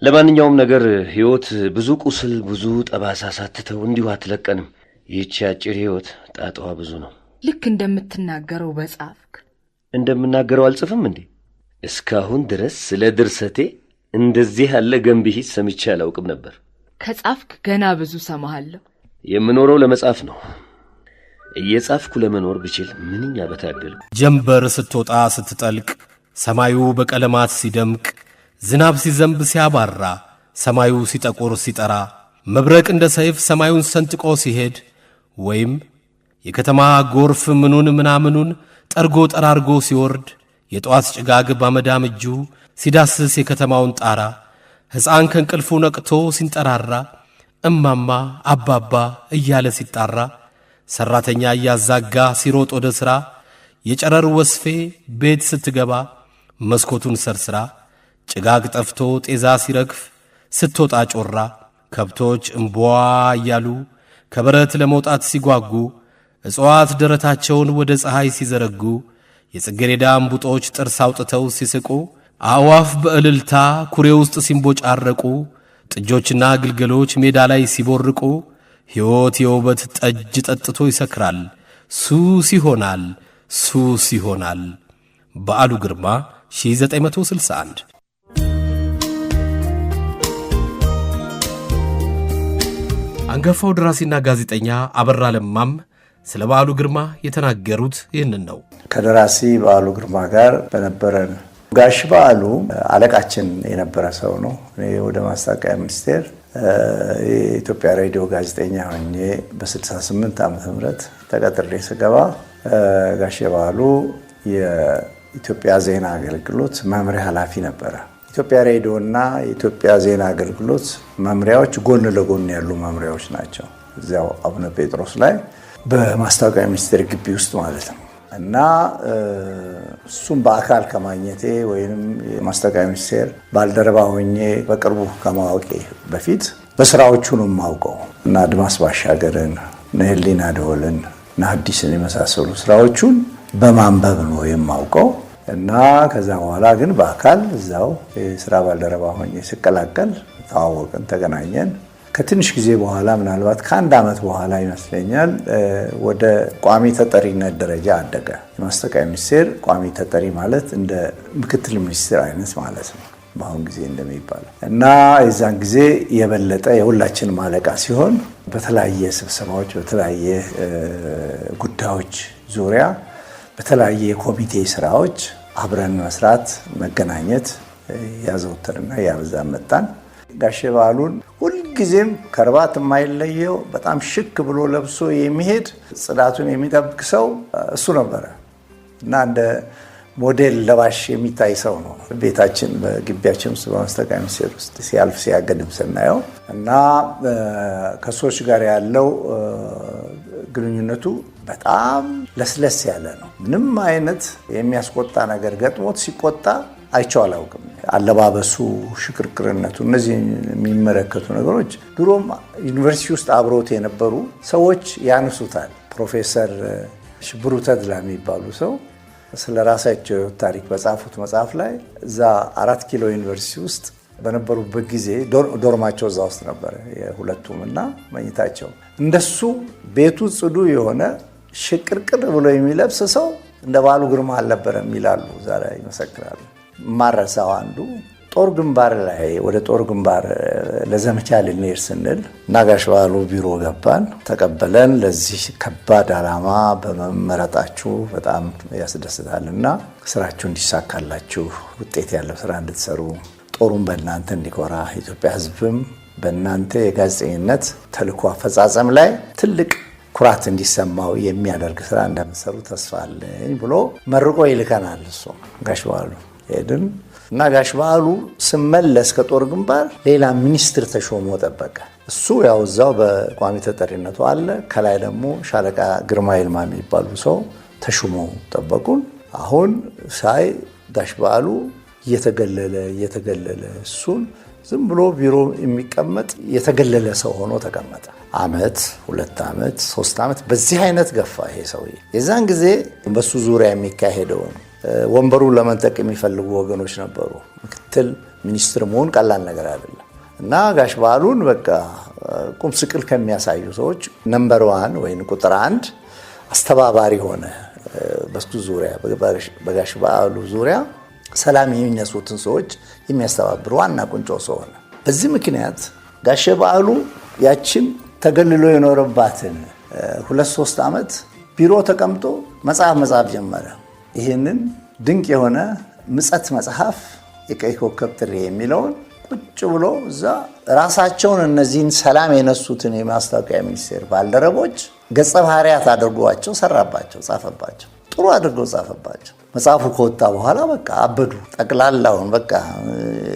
ለማንኛውም ነገር ህይወት ብዙ ቁስል፣ ብዙ ጠባሳ ሳትተው እንዲሁ አትለቀንም። ይህች አጭር ህይወት ጣጣዋ ብዙ ነው። ልክ እንደምትናገረው በጻፍክ። እንደምናገረው አልጽፍም እንዴ? እስካሁን ድረስ ስለ ድርሰቴ እንደዚህ ያለ ገንቢ ሂስ ሰምቼ አላውቅም ነበር። ከጻፍክ ገና ብዙ ሰማሃለሁ። የምኖረው ለመጻፍ ነው። እየጻፍኩ ለመኖር ብችል ምንኛ በታደልኩ። ጀንበር ስትወጣ ስትጠልቅ፣ ሰማዩ በቀለማት ሲደምቅ፣ ዝናብ ሲዘንብ ሲያባራ፣ ሰማዩ ሲጠቁር ሲጠራ፣ መብረቅ እንደ ሰይፍ ሰማዩን ሰንጥቆ ሲሄድ፣ ወይም የከተማ ጎርፍ ምኑን ምናምኑን ጠርጎ ጠራርጎ ሲወርድ፣ የጠዋት ጭጋግ ባመዳም እጁ ሲዳስስ የከተማውን ጣራ፣ ሕፃን ከእንቅልፉ ነቅቶ ሲንጠራራ፣ እማማ አባባ እያለ ሲጣራ፣ ሠራተኛ እያዛጋ ሲሮጥ ወደ ሥራ፣ የጨረር ወስፌ ቤት ስትገባ መስኮቱን ሰርስራ፣ ጭጋግ ጠፍቶ ጤዛ ሲረግፍ ስትወጣ ጮራ፣ ከብቶች እምቧ እያሉ ከበረት ለመውጣት ሲጓጉ፣ እጽዋት ደረታቸውን ወደ ፀሐይ ሲዘረጉ፣ የጽጌረዳ እምቡጦች ጥርስ አውጥተው ሲስቁ፣ አዕዋፍ በእልልታ ኩሬ ውስጥ ሲንቦጫረቁ፣ ጥጆችና ግልገሎች ሜዳ ላይ ሲቦርቁ፣ ሕይወት የውበት ጠጅ ጠጥቶ ይሰክራል፣ ሱስ ይሆናል፣ ሱስ ይሆናል። በዓሉ ግርማ 1961። አንጋፋው ደራሲና ጋዜጠኛ አበራ ለማም ስለ በዓሉ ግርማ የተናገሩት ይህንን ነው። ከደራሲ በዓሉ ግርማ ጋር በነበረን ጋሽ በዓሉ አለቃችን የነበረ ሰው ነው። እኔ ወደ ማስታወቂያ ሚኒስቴር የኢትዮጵያ ሬዲዮ ጋዜጠኛ ሆኜ በ68 ዓመተ ምህረት ተቀጥሬ ስገባ ጋሽ በዓሉ የኢትዮጵያ ዜና አገልግሎት መምሪያ ኃላፊ ነበረ። ኢትዮጵያ ሬዲዮ እና የኢትዮጵያ ዜና አገልግሎት መምሪያዎች ጎን ለጎን ያሉ መምሪያዎች ናቸው። እዚያው አቡነ ጴጥሮስ ላይ በማስታወቂያ ሚኒስቴር ግቢ ውስጥ ማለት ነው። እና እሱም በአካል ከማግኘቴ ወይም የማስታወቂያ ሚኒስቴር ባልደረባ ሆኜ በቅርቡ ከማወቄ በፊት በስራዎቹ ነው የማውቀው እና አድማስ ባሻገርን፣ ህሊና ደወልን እና ሐዲስን የመሳሰሉ ስራዎቹን በማንበብ ነው የማውቀው። እና ከዛ በኋላ ግን በአካል እዛው የስራ ባልደረባ ሆኜ ስቀላቀል ተዋወቅን፣ ተገናኘን። ከትንሽ ጊዜ በኋላ ምናልባት ከአንድ ዓመት በኋላ ይመስለኛል ወደ ቋሚ ተጠሪነት ደረጃ አደገ። የማስታወቂያ ሚኒስቴር ቋሚ ተጠሪ ማለት እንደ ምክትል ሚኒስትር አይነት ማለት ነው በአሁን ጊዜ እንደሚባለው። እና የዛን ጊዜ የበለጠ የሁላችን ማለቃ ሲሆን በተለያየ ስብሰባዎች፣ በተለያየ ጉዳዮች ዙሪያ በተለያየ የኮሚቴ ስራዎች አብረን መስራት፣ መገናኘት ያዘውተርና ያበዛን መጣን። ጋሽ በዓሉን ሁልጊዜም ከርባት የማይለየው በጣም ሽክ ብሎ ለብሶ የሚሄድ ጽዳቱን የሚጠብቅ ሰው እሱ ነበረ እና እንደ ሞዴል ለባሽ የሚታይ ሰው ነው። ቤታችን በግቢያችን ውስጥ በማስታወቂያ ሚኒስቴር ውስጥ ሲያልፍ ሲያገድም ስናየው እና ከሰዎች ጋር ያለው ግንኙነቱ በጣም ለስለስ ያለ ነው። ምንም አይነት የሚያስቆጣ ነገር ገጥሞት ሲቆጣ አይቼው አላውቅም። አለባበሱ፣ ሽክርክርነቱ፣ እነዚህ የሚመለከቱ ነገሮች ድሮም ዩኒቨርሲቲ ውስጥ አብሮት የነበሩ ሰዎች ያነሱታል። ፕሮፌሰር ሽብሩ ተድላ የሚባሉ ሰው ስለ ራሳቸው ታሪክ በጻፉት መጽሐፍ ላይ እዛ 4 ኪሎ ዩኒቨርሲቲ ውስጥ በነበሩበት ጊዜ ዶርማቸው እዛ ውስጥ ነበረ የሁለቱም እና መኝታቸው። እንደሱ ቤቱ ጽዱ የሆነ ሽቅርቅር ብሎ የሚለብስ ሰው እንደ በዓሉ ግርማ አልነበረም ይላሉ፣ ዛሬ ይመሰክራሉ። ማረሳው አንዱ ጦር ግንባር ላይ ወደ ጦር ግንባር ለዘመቻ ልንሄድ ስንል ጋሽ በዓሉ ቢሮ ገባን፣ ተቀበለን። ለዚህ ከባድ ዓላማ በመመረጣችሁ በጣም ያስደስታልና ስራችሁ እንዲሳካላችሁ፣ ውጤት ያለው ስራ እንድትሰሩ፣ ጦሩን በእናንተ እንዲኮራ፣ ኢትዮጵያ ሕዝብም በእናንተ የጋዜጠኝነት ተልዕኮ አፈጻጸም ላይ ትልቅ ኩራት እንዲሰማው የሚያደርግ ስራ እንደምትሰሩ ተስፋ አለኝ ብሎ መርቆ ይልከናል። እሱ ጋሽ በዓሉ ሄድን እና ጋሽ በዓሉ ስመለስ ከጦር ግንባር ሌላ ሚኒስትር ተሾሞ ጠበቀ። እሱ ያው እዛው በቋሚ ተጠሪነቱ አለ። ከላይ ደግሞ ሻለቃ ግርማ ይልማ የሚባሉ ሰው ተሾሞ ጠበቁን። አሁን ሳይ ጋሽ በዓሉ እየተገለለ እሱን ዝም ብሎ ቢሮ የሚቀመጥ የተገለለ ሰው ሆኖ ተቀመጠ። ዓመት፣ 2 ዓመት፣ 3 ዓመት በዚህ አይነት ገፋ ይሄ ሰውዬ። የዛን ጊዜ በሱ ዙሪያ የሚካሄደውን ወንበሩን ለመንጠቅ የሚፈልጉ ወገኖች ነበሩ። ምክትል ሚኒስትር መሆን ቀላል ነገር አይደለም እና ጋሽ በዓሉን በቃ ቁም ስቅል ከሚያሳዩ ሰዎች ነምበር 1 ወይም ቁጥር 1 አስተባባሪ ሆነ። በሱ ዙሪያ በጋሽ በዓሉ ዙሪያ ሰላም የሚነሱትን ሰዎች የሚያስተባብር ዋና ቁንጮ ሰው ሆነ። በዚህ ምክንያት ጋሽ በዓሉ ያችን ተገልሎ የኖረባትን 2-3 ዓመት ቢሮ ተቀምጦ መጽሐፍ ጀመረ። ይህንን ድንቅ የሆነ ምጸት መጽሐፍ የቀይ ኮከብ ጥሪ የሚለውን ቁጭ ብሎ እዛ ራሳቸውን እነዚህን ሰላም የነሱትን የማስታወቂያ ሚኒስቴር ባልደረቦች ገጸ ባህሪያት አድርጓቸው ሰራባቸው፣ ጻፈባቸው። ጥሩ አድርገው ጻፈባቸው። መጽሐፉ ከወጣ በኋላ በቃ አበዱ። ጠቅላላውን በቃ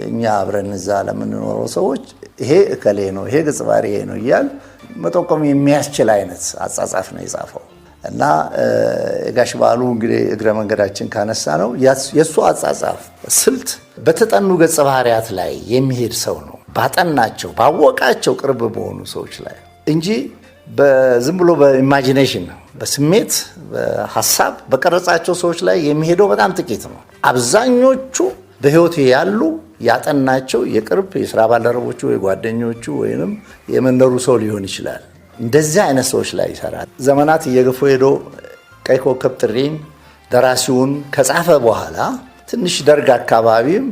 እኛ አብረን እዛ ለምንኖረው ሰዎች ይሄ እከሌ ነው፣ ይሄ ገጸ ባህሪ ይሄ ነው እያል መጠቆም የሚያስችል አይነት አጻጻፍ ነው የጻፈው። እና ጋሽ በዓሉ እንግዲህ እግረ መንገዳችን ካነሳ ነው የሱ አጻጻፍ ስልት በተጠኑ ገጸ ባህሪያት ላይ የሚሄድ ሰው ነው። ባጠናቸው ባወቃቸው ቅርብ በሆኑ ሰዎች ላይ እንጂ በዝም ብሎ በኢማጂኔሽን በስሜት በሐሳብ በቀረጻቸው ሰዎች ላይ የሚሄደው በጣም ጥቂት ነው። አብዛኞቹ በህይወት ያሉ ያጠናቸው የቅርብ የሥራ ባልደረቦቹ ወይ ጓደኞቹ ወይንም የመንደሩ ሰው ሊሆን ይችላል። እንደዚህ አይነት ሰዎች ላይ ይሰራል። ዘመናት እየገፉ ሄዶ ቀይ ኮከብ ጥሪን ደራሲውን ከጻፈ በኋላ ትንሽ ደርግ አካባቢም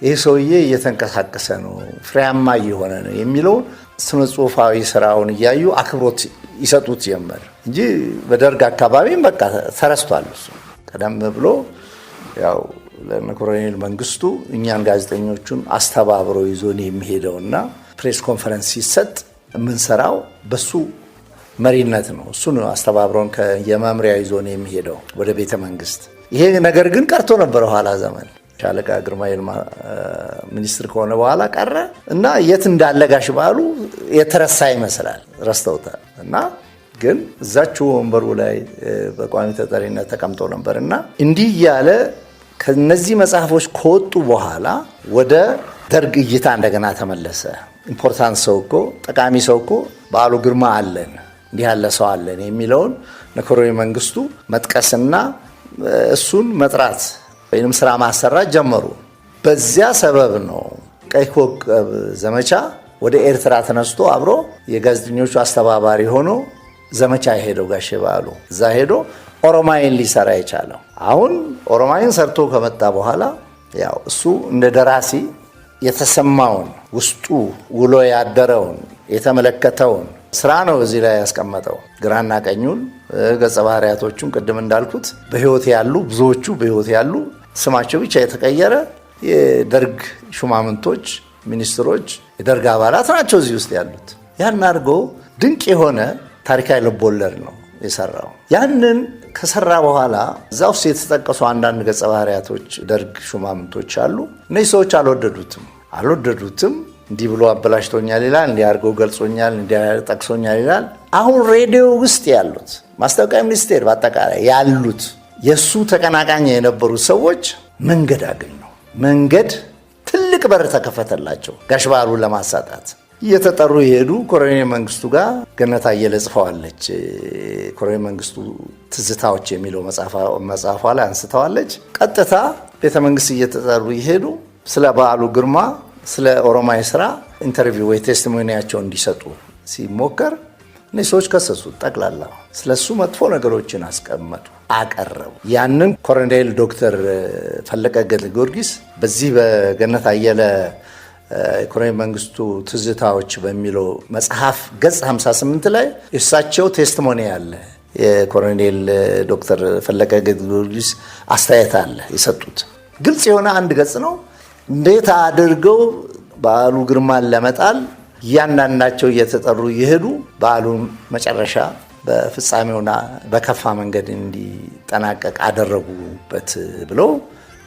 ይሄ ሰውዬ እየተንቀሳቀሰ ነው፣ ፍሬያማ እየሆነ ነው የሚለውን ስነ ጽሁፋዊ ስራውን እያዩ አክብሮት ይሰጡት ጀመር እንጂ በደርግ አካባቢም በቃ ተረስቷል። እሱ ቀደም ብሎ ያው ለኮሎኔል መንግስቱ እኛን ጋዜጠኞቹን አስተባብሮ ይዞን የሚሄደውና ፕሬስ ኮንፈረንስ ሲሰጥ የምንሰራው በሱ መሪነት ነው። እሱ ነው አስተባብሮን የመምሪያ ይዞን የሚሄደው ወደ ቤተ መንግስት። ይሄ ነገር ግን ቀርቶ ነበር ኋላ ዘመን ሻለቃ ግርማ ይልማ ሚኒስትር ከሆነ በኋላ ቀረ እና የት እንዳለ ጋሽ በዓሉ የተረሳ ይመስላል፣ ረስተውታል። እና ግን እዛችሁ ወንበሩ ላይ በቋሚ ተጠሪነት ተቀምጦ ነበር እና እንዲህ እያለ ከነዚህ መጽሐፎች ከወጡ በኋላ ወደ ደርግ እይታ እንደገና ተመለሰ። ኢምፖርታንት ሰው እኮ ጠቃሚ ሰው እኮ በዓሉ ግርማ አለን፣ እንዲህ ያለ ሰው አለን የሚለውን ለኮሎኔል መንግስቱ መጥቀስና እሱን መጥራት ወይንም ስራ ማሰራት ጀመሩ። በዚያ ሰበብ ነው ቀይ ኮከብ ዘመቻ ወደ ኤርትራ ተነስቶ አብሮ የጋዜጠኞቹ አስተባባሪ ሆኖ ዘመቻ የሄደው ጋሼ በዓሉ እዛ ሄዶ ኦሮማይን ሊሰራ የቻለው። አሁን ኦሮማይን ሰርቶ ከመጣ በኋላ ያው እሱ እንደ ደራሲ የተሰማውን ውስጡ ውሎ ያደረውን የተመለከተውን ስራ ነው እዚህ ላይ ያስቀመጠው። ግራና ቀኙን ገጸ ባህሪያቶቹን ቅድም እንዳልኩት በህይወት ያሉ ብዙዎቹ በህይወት ያሉ ስማቸው ብቻ የተቀየረ የደርግ ሹማምንቶች፣ ሚኒስትሮች፣ የደርግ አባላት ናቸው እዚህ ውስጥ ያሉት። ያን አድርጎ ድንቅ የሆነ ታሪካዊ ልቦለድ ነው የሰራው። ያንን ከሰራ በኋላ እዛ ውስጥ የተጠቀሱ አንዳንድ ገጸ ባህሪያቶች ደርግ ሹማምንቶች አሉ። እነዚህ ሰዎች አልወደዱትም። እንዲህ ብሎ አበላሽቶኛል ይላል፣ እንዲህ አድርገው ገልጾኛል፣ እንዲህ ጠቅሶኛል ይላል። አሁን ሬዲዮ ውስጥ ያሉት ማስታወቂያ ሚኒስቴር በአጠቃላይ ያሉት የእሱ ተቀናቃኝ የነበሩት ሰዎች መንገድ አገኙ። መንገድ ትልቅ በር ተከፈተላቸው ጋሽ በዓሉን ለማሳጣት። እየተጠሩ የሄዱ ኮሎኔል መንግስቱ ጋር ገነት አየለ ጽፈዋለች። ኮሎኔል መንግስቱ ትዝታዎች የሚለው መጽሐፏ ላይ አንስተዋለች። ቀጥታ ቤተ መንግስት እየተጠሩ ይሄዱ ስለ በዓሉ ግርማ ስለ ኦሮማይ ስራ ኢንተርቪው ወይ ቴስቲሞኒያቸው እንዲሰጡ ሲሞከር እነዚህ ሰዎች ከሰሱት። ጠቅላላ ስለሱ መጥፎ ነገሮችን አስቀመጡ፣ አቀረቡ። ያንን ኮሎኔል ዶክተር ፈለቀ ጊዮርጊስ በዚህ በገነት አየለ ኮሎኔል መንግስቱ ትዝታዎች በሚለው መጽሐፍ ገጽ 58 ላይ የእሳቸው ቴስቲሞኒ አለ። የኮሎኔል ዶክተር ፈለቀ ጊዮርጊስ አስተያየት አለ የሰጡት። ግልጽ የሆነ አንድ ገጽ ነው። እንዴት አድርገው በዓሉ ግርማን ለመጣል እያንዳንዳቸው እየተጠሩ ይሄዱ በዓሉን መጨረሻ በፍጻሜውና በከፋ መንገድ እንዲጠናቀቅ አደረጉበት ብለው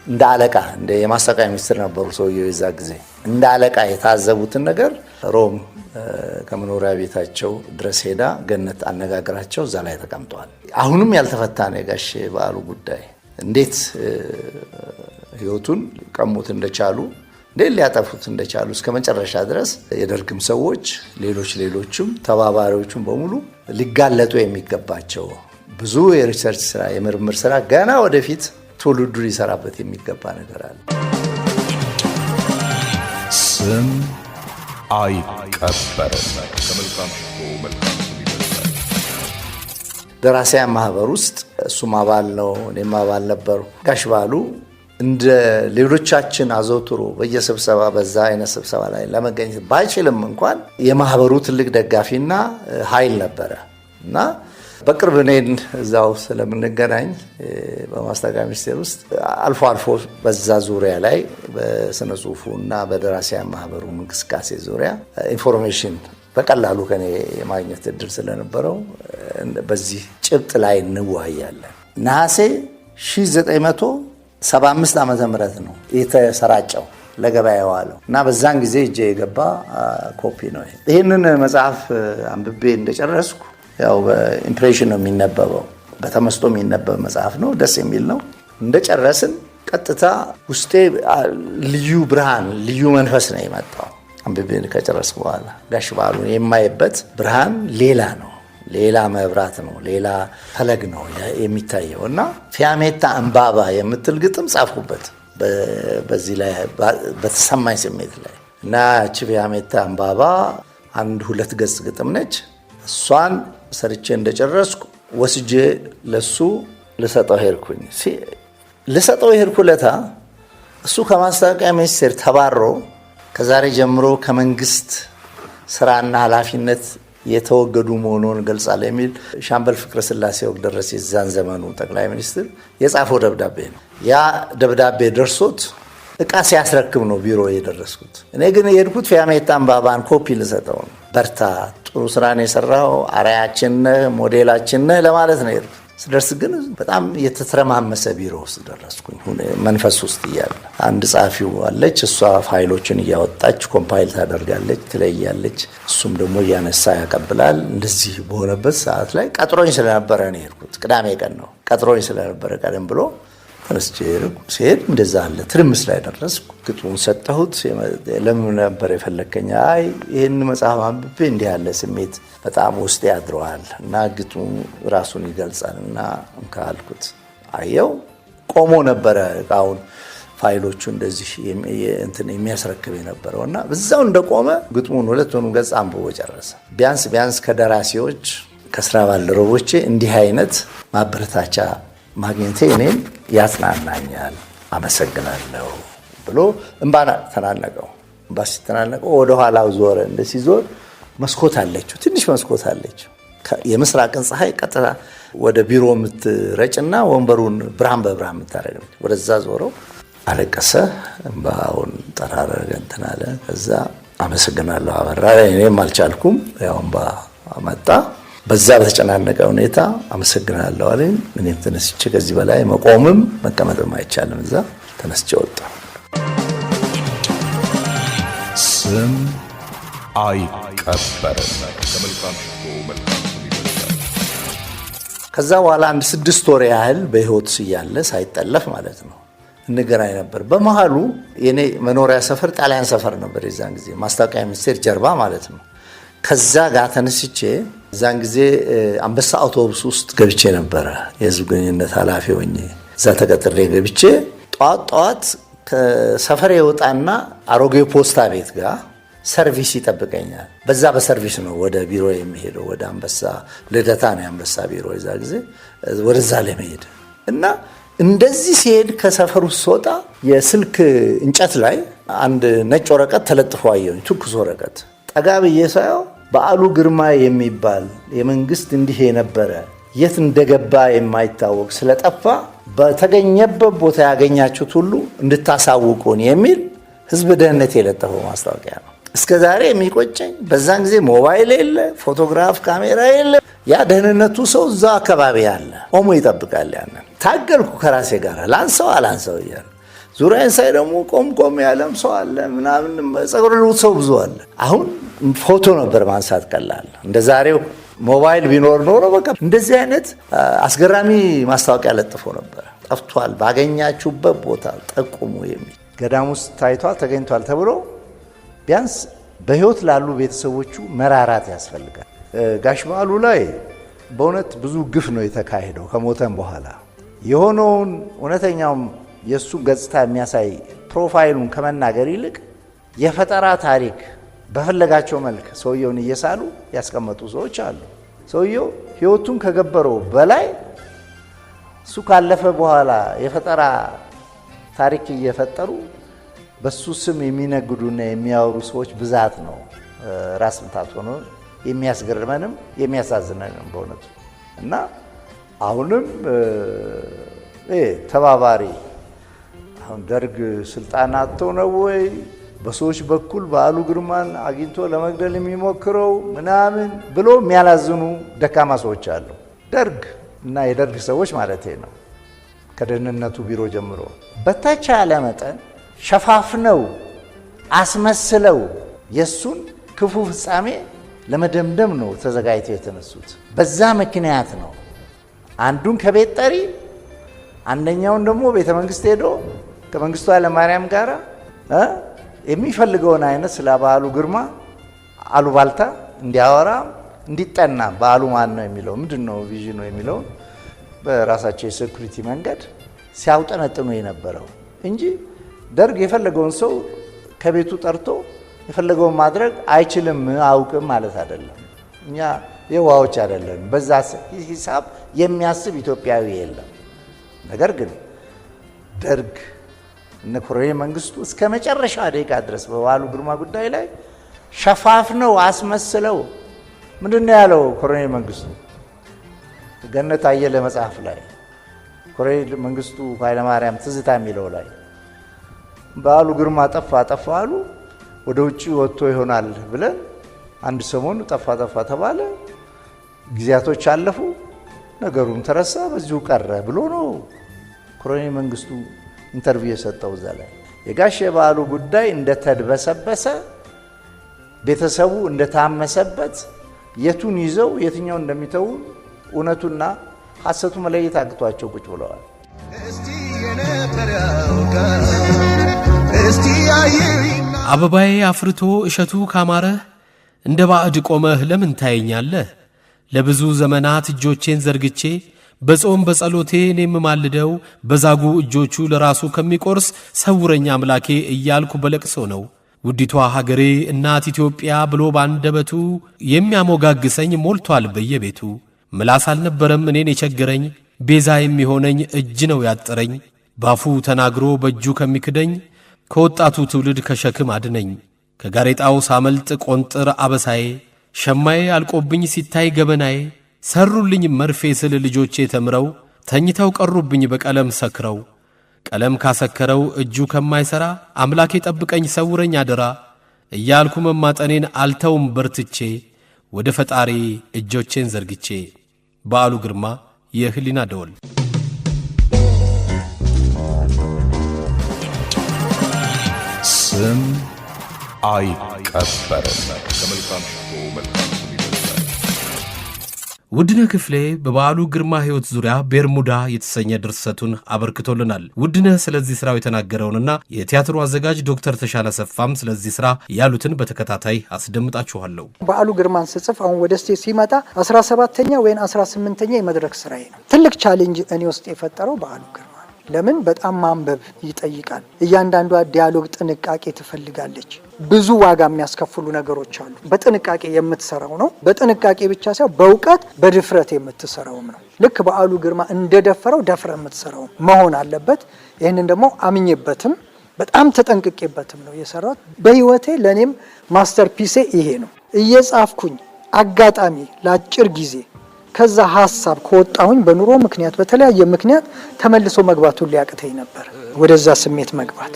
እንደ አለቃ እንደ የማስታወቂያ ሚኒስትር ነበሩ ሰውየው የዛ ጊዜ እንደ አለቃ የታዘቡትን ነገር ሮም ከመኖሪያ ቤታቸው ድረስ ሄዳ ገነት አነጋግራቸው እዛ ላይ ተቀምጠዋል። አሁንም ያልተፈታ ነው የጋሼ በዓሉ ጉዳይ። እንዴት ህይወቱን ቀሙት እንደቻሉ፣ እንዴት ሊያጠፉት እንደቻሉ እስከ መጨረሻ ድረስ የደርግም ሰዎች ሌሎችም ተባባሪዎቹም በሙሉ ሊጋለጡ የሚገባቸው ብዙ የሪሰርች ስራ የምርምር ስራ ገና ወደፊት ትውልዱ ሊሰራበት የሚገባ ነገር አለ። ስም አይቀበርም። ደራሲያን ማህበር ውስጥ እሱም አባል ነው፣ እኔም አባል ነበሩ። ጋሽ በዓሉ እንደ ሌሎቻችን አዘውትሮ በየስብሰባ በዛ አይነት ስብሰባ ላይ ለመገኘት ባይችልም እንኳን የማህበሩ ትልቅ ደጋፊና ኃይል ነበረ እና በቅርብ እኔን እዛው ስለምንገናኝ በማስታወቂያ ሚኒስቴር ውስጥ አልፎ አልፎ በዛ ዙሪያ ላይ በስነ ጽሁፉና በደራሲያን ማህበሩ እንቅስቃሴ ዙሪያ ኢንፎርሜሽን በቀላሉ ከኔ የማግኘት እድል ስለነበረው በዚህ ጭብጥ ላይ እንወያያለን። ነሐሴ 1975 ዓመተ ምህረት ነው የተሰራጨው ለገበያ ዋለው እና በዛን ጊዜ እጄ የገባ ኮፒ ነው። ይህንን መጽሐፍ አንብቤ እንደጨረስኩ ያው በኢምፕሬሽን ነው የሚነበበው፣ በተመስጦ የሚነበብ መጽሐፍ ነው። ደስ የሚል ነው። እንደጨረስን ቀጥታ ውስጤ ልዩ ብርሃን፣ ልዩ መንፈስ ነው የመጣው። አንብቤ ከጨረስኩ በኋላ ጋሽ በዓሉን የማይበት ብርሃን ሌላ ነው፣ ሌላ መብራት ነው፣ ሌላ ፈለግ ነው የሚታየው እና ፊያሜታ እምባባ የምትል ግጥም ጻፍኩበት በዚህ ላይ በተሰማኝ ስሜት ላይ እና እቺ ፊያሜታ እምባባ 1-2 ገጽ ግጥም ነች። እሷን ሰርቼ እንደጨረስኩ ወስጄ ለሱ ልሰጠው ሄድኩኝ። ልሰጠው ሄድኩለታ እሱ ከማስታወቂያ ሚኒስቴር ተባሮ ከዛሬ ጀምሮ ከመንግስት ስራና ኃላፊነት የተወገዱ መሆኑን ገልጻለሁ የሚል ሻምበል ፍቅረ ስላሴ ወግደረስ የዛን ዘመኑ ጠቅላይ ሚኒስትር የጻፈው ደብዳቤ ነው። ያ ደብዳቤ ደርሶት እቃ ሲያስረክብ ነው ቢሮ የደረስኩት። እኔ ግን የሄድኩት ፊያሜታ እምባባን ኮፒ ልሰጠው ነው። በርታ፣ ጥሩ ስራን የሰራው አርአያችን ነህ፣ ሞዴላችን ነህ ለማለት ነው የሄድኩት። ስደርስ ግን በጣም የተተረማመሰ ቢሮ ውስጥ ደረስኩኝ። መንፈስ ውስጥ እያለ አንድ ጸሐፊው አለች፣ እሷ ፋይሎችን እያወጣች ኮምፓይል ታደርጋለች፣ ትለያለች፣ እሱም ደግሞ እያነሳ ያቀብላል። እንደዚህ በሆነበት ሰዓት ላይ ቀጥሮኝ ስለነበረ ነው የሄድኩት። ቅዳሜ ቀን ነው ቀጥሮኝ ስለነበረ ቀደም ብሎ ተነስቼ ሲሄድ እንደዛ አለ። ትርምስ ላይ ደረስኩ። ግጥሙን ሰጠሁት። ለምን ነበር የፈለከኝ? አይ ይህን መጽሐፍ አንብቤ እንዲህ ያለ ስሜት በጣም ውስጤ ያድረዋል እና ግጥሙ ራሱን ይገልጻል እና እንካልኩት። አየው ቆሞ ነበረ እቃውን ፋይሎቹ እንደዚህ እንትን የሚያስረክብ የነበረው እና በዛው እንደቆመ ግጥሙን 2 ገጽ አንብቦ ጨረሰ። ቢያንስ ከደራሲዎች ከስራ ባልደረቦቼ እንዲህ አይነት ማበረታቻ ማግኘቴ እኔን ያጽናናኛል፣ አመሰግናለሁ ብሎ እምባና ተናነቀው። እምባ ሲተናነቀው ወደ ኋላው ዞረ። ሲዞር መስኮት አለችው፣ ትንሽ መስኮት አለችው። የምስራቅን ፀሐይ ቀጥታ ወደ ቢሮ የምትረጭና ወንበሩን ብርሃን በብርሃን የምታደርግ ወደዛ ዞረው አለቀሰ። እምባውን ጠራረገ፣ እንትን አለ። ከዛ አመሰግናለሁ አበራ። እኔም አልቻልኩም፣ ያው እምባ መጣ። በዛ በተጨናነቀ ሁኔታ አመሰግናለሁ አለኝ። እኔም ተነስቼ ከዚህ በላይ መቆምም መቀመጥም አይቻልም። እዛ ተነስቼ ወጣ። ስም አይቀበርም። ከዛ በኋላ 6 ወር ያህል በህይወት እያለ ሳይጠለፍ ማለት ነው እንገናኝ ነበር። በመሃሉ የኔ መኖሪያ ሰፈር ጣሊያን ሰፈር ነበር። የዛን ጊዜ ማስታወቂያ ሚኒስቴር ጀርባ ማለት ነው። ከዛ ጋር ተነስቼ እዛን ጊዜ አንበሳ አውቶቡስ ውስጥ ገብቼ ነበረ የህዝብ ግንኙነት ኃላፊ ሆኜ እዛ ተቀጥሬ ገብቼ ጠዋት ከሰፈር የወጣና አሮጌ ፖስታ ቤት ጋር ሰርቪስ ይጠብቀኛል። በዛ በሰርቪስ ነው ወደ ቢሮ የሚሄደው። ወደ አንበሳ ልደታ ነው የአንበሳ ቢሮ የዛ ጊዜ ወደዛ ለመሄድ እና እንደዚህ ሲሄድ ከሰፈሩ ስወጣ የስልክ እንጨት ላይ አንድ ነጭ ወረቀት ተለጥፎ አየሁኝ። ትኩስ ወረቀት ጠጋ ብዬ ሳየው በዓሉ ግርማ የሚባል የመንግስት እንዲህ የነበረ የት እንደገባ የማይታወቅ ስለጠፋ በተገኘበት ቦታ ያገኛችሁት ሁሉ እንድታሳውቁን የሚል ህዝብ ደህንነት የለጠፈው ማስታወቂያ ነው። እስከ ዛሬ የሚቆጨኝ በዛን ጊዜ ሞባይል የለ፣ ፎቶግራፍ ካሜራ የለ። ያ ደህንነቱ ሰው እዛ አካባቢ አለ፣ ቆሞ ይጠብቃል። ያንን ታገልኩ ከራሴ ጋር ላንሰው አላንሰው እያለ ዙሪያን ሳይ ደግሞ ቆም ያለም ሰው አለ ምናምን፣ ጸጉር ልውጥ ሰው ብዙ አለ። አሁን ፎቶ ነበር ማንሳት ቀላል። እንደ ዛሬው ሞባይል ቢኖር ኖሮ በቃ እንደዚህ አይነት አስገራሚ ማስታወቂያ ለጥፎ ነበር። ጠፍቷል፣ ባገኛችሁበት ቦታ ጠቁሙ የሚል ገዳም ውስጥ ታይቷል፣ ተገኝቷል ተብሎ ቢያንስ በህይወት ላሉ ቤተሰቦቹ መራራት ያስፈልጋል። ጋሽ በዓሉ ላይ በእውነት ብዙ ግፍ ነው የተካሄደው። ከሞተም በኋላ የሆነውን እውነተኛውም የእሱ ገጽታ የሚያሳይ ፕሮፋይሉን ከመናገር ይልቅ የፈጠራ ታሪክ በፈለጋቸው መልክ ሰውየውን እየሳሉ ያስቀመጡ ሰዎች አሉ። ሰውየው ህይወቱን ከገበረው በላይ እሱ ካለፈ በኋላ የፈጠራ ታሪክ እየፈጠሩ በሱ ስም የሚነግዱና የሚያወሩ ሰዎች ብዛት ነው ራስ ምታት ሆኖ የሚያስገርመንም የሚያሳዝነንም በእውነቱ እና አሁንም ተባባሪ አሁን ደርግ ስልጣን አጥቶ ነው ወይ በሰዎች በኩል በዓሉ ግርማን አግኝቶ ለመግደል የሚሞክረው ምናምን ብሎ የሚያላዝኑ ደካማ ሰዎች አሉ። ደርግ እና የደርግ ሰዎች ማለት ነው ከደህንነቱ ቢሮ ጀምሮ በተቻለ መጠን ሸፋፍነው አስመስለው የሱን ክፉ ፍጻሜ ለመደምደም ነው ተዘጋጅተው የተነሱት። በዛ ምክንያት ነው አንዱን ከቤት ጠሪ አንደኛውን ደግሞ ቤተ መንግስት ሄዶ ከመንግስቱ ኃይለማርያም ጋር የሚፈልገውን አይነት ስለ በዓሉ ግርማ አሉባልታ እንዲያወራ እንዲጠና በዓሉ ማን ነው የሚለው ምንድነው ቪዥኑ የሚለው በራሳቸው የሴኩሪቲ መንገድ ሲያውጠነጥኑ የነበረው እንጂ ደርግ የፈለገውን ሰው ከቤቱ ጠርቶ የፈለገውን ማድረግ አይችልም አውቅም ማለት አይደለም። እኛ የዋዎች አይደለም። በዛ ሂሳብ የሚያስብ ኢትዮጵያዊ የለም። ነገር ግን ደርግ እነ ኮሎኔል መንግስቱ እስከ መጨረሻ ደቂቃ ድረስ በበዓሉ ግርማ ጉዳይ ላይ ሸፋፍነው አስመስለው ምንድነው ያለው ኮሎኔል መንግስቱ ገነት አየለ መጽሐፍ ላይ ኮሎኔል መንግስቱ ኃይለማርያም ትዝታ የሚለው ላይ በዓሉ ግርማ ጠፋ አሉ። ወደ ውጪ ወጥቶ ይሆናል ብለን አንድ ሰሞን ጠፋ ተባለ። ጊዜያቶች አለፉ፣ ነገሩም ተረሳ፣ በዚሁ ቀረ ብሎ ነው ኮሎኔል መንግስቱ ኢንተርቪው የሰጠው። እዛ ላይ የጋሽ የበዓሉ ጉዳይ እንደተድበሰበሰ ቤተሰቡ እንደታመሰበት የቱን ይዘው የትኛው እንደሚተው እውነቱና ሐሰቱ መለየት አቅቷቸው ቁጭ ብለዋል። አበባዬ አፍርቶ እሸቱ ካማረህ እንደ ባዕድ ቆመህ ለምን ታየኛለህ? ለብዙ ዘመናት እጆቼን ዘርግቼ በጾም በጸሎቴ እኔም ማልደው በዛጉ እጆቹ ለራሱ ከሚቆርስ ሰውረኛ አምላኬ እያልኩ በለቅሶ ነው። ውዲቷ ሀገሬ እናት ኢትዮጵያ ብሎ ባንደበቱ የሚያሞጋግሰኝ ሞልቷል በየቤቱ። ምላስ አልነበረም እኔን የቸገረኝ ቤዛ የሚሆነኝ እጅ ነው ያጠረኝ። ባፉ ተናግሮ በእጁ ከሚክደኝ ከወጣቱ ትውልድ ከሸክም አድነኝ። ከጋሬጣው ሳመልጥ ቆንጥር አበሳዬ ሸማዬ አልቆብኝ ሲታይ ገበናዬ። ሰሩልኝ መርፌ ስል ልጆቼ ተምረው ተኝተው ቀሩብኝ በቀለም ሰክረው። ቀለም ካሰከረው እጁ ከማይሰራ አምላኬ ጠብቀኝ ሰውረኝ አደራ እያልኩ መማጠኔን አልተውም በርትቼ ወደ ፈጣሪ እጆቼን ዘርግቼ። በዓሉ ግርማ የህሊና ደወል። ስም አይቀበርም። ከመልካም ውድነህ ክፍሌ በበዓሉ ግርማ ሕይወት ዙሪያ ቤርሙዳ የተሰኘ ድርሰቱን አበርክቶልናል። ውድነህ ስለዚህ ሥራው የተናገረውንና የቲያትሩ አዘጋጅ ዶክተር ተሻለ ሰፋም ስለዚህ ሥራ ያሉትን በተከታታይ አስደምጣችኋለሁ። በዓሉ ግርማን ስጽፍ አሁን ወደ ስቴጅ ሲመጣ 17ኛ ወይም 18ኛ የመድረክ ሥራዬ ነው። ትልቅ ቻሌንጅ እኔ ውስጥ የፈጠረው በዓሉ ግርማ ለምን በጣም ማንበብ ይጠይቃል። እያንዳንዷ ዲያሎግ ጥንቃቄ ትፈልጋለች። ብዙ ዋጋ የሚያስከፍሉ ነገሮች አሉ። በጥንቃቄ የምትሰራው ነው። በጥንቃቄ ብቻ ሳይሆን በእውቀት በድፍረት የምትሰራውም ነው። ልክ በዓሉ ግርማ እንደደፈረው ደፍረ የምትሰራው መሆን አለበት። ይህንን ደግሞ አምኜበትም በጣም ተጠንቅቄበትም ነው የሰራሁት። በህይወቴ ለእኔም ማስተርፒሴ ይሄ ነው። እየጻፍኩኝ አጋጣሚ ለአጭር ጊዜ ከዛ ሐሳብ ከወጣሁኝ በኑሮ ምክንያት በተለያየ ምክንያት ተመልሶ መግባቱን ሊያቅተኝ ነበር። ወደዛ ስሜት መግባት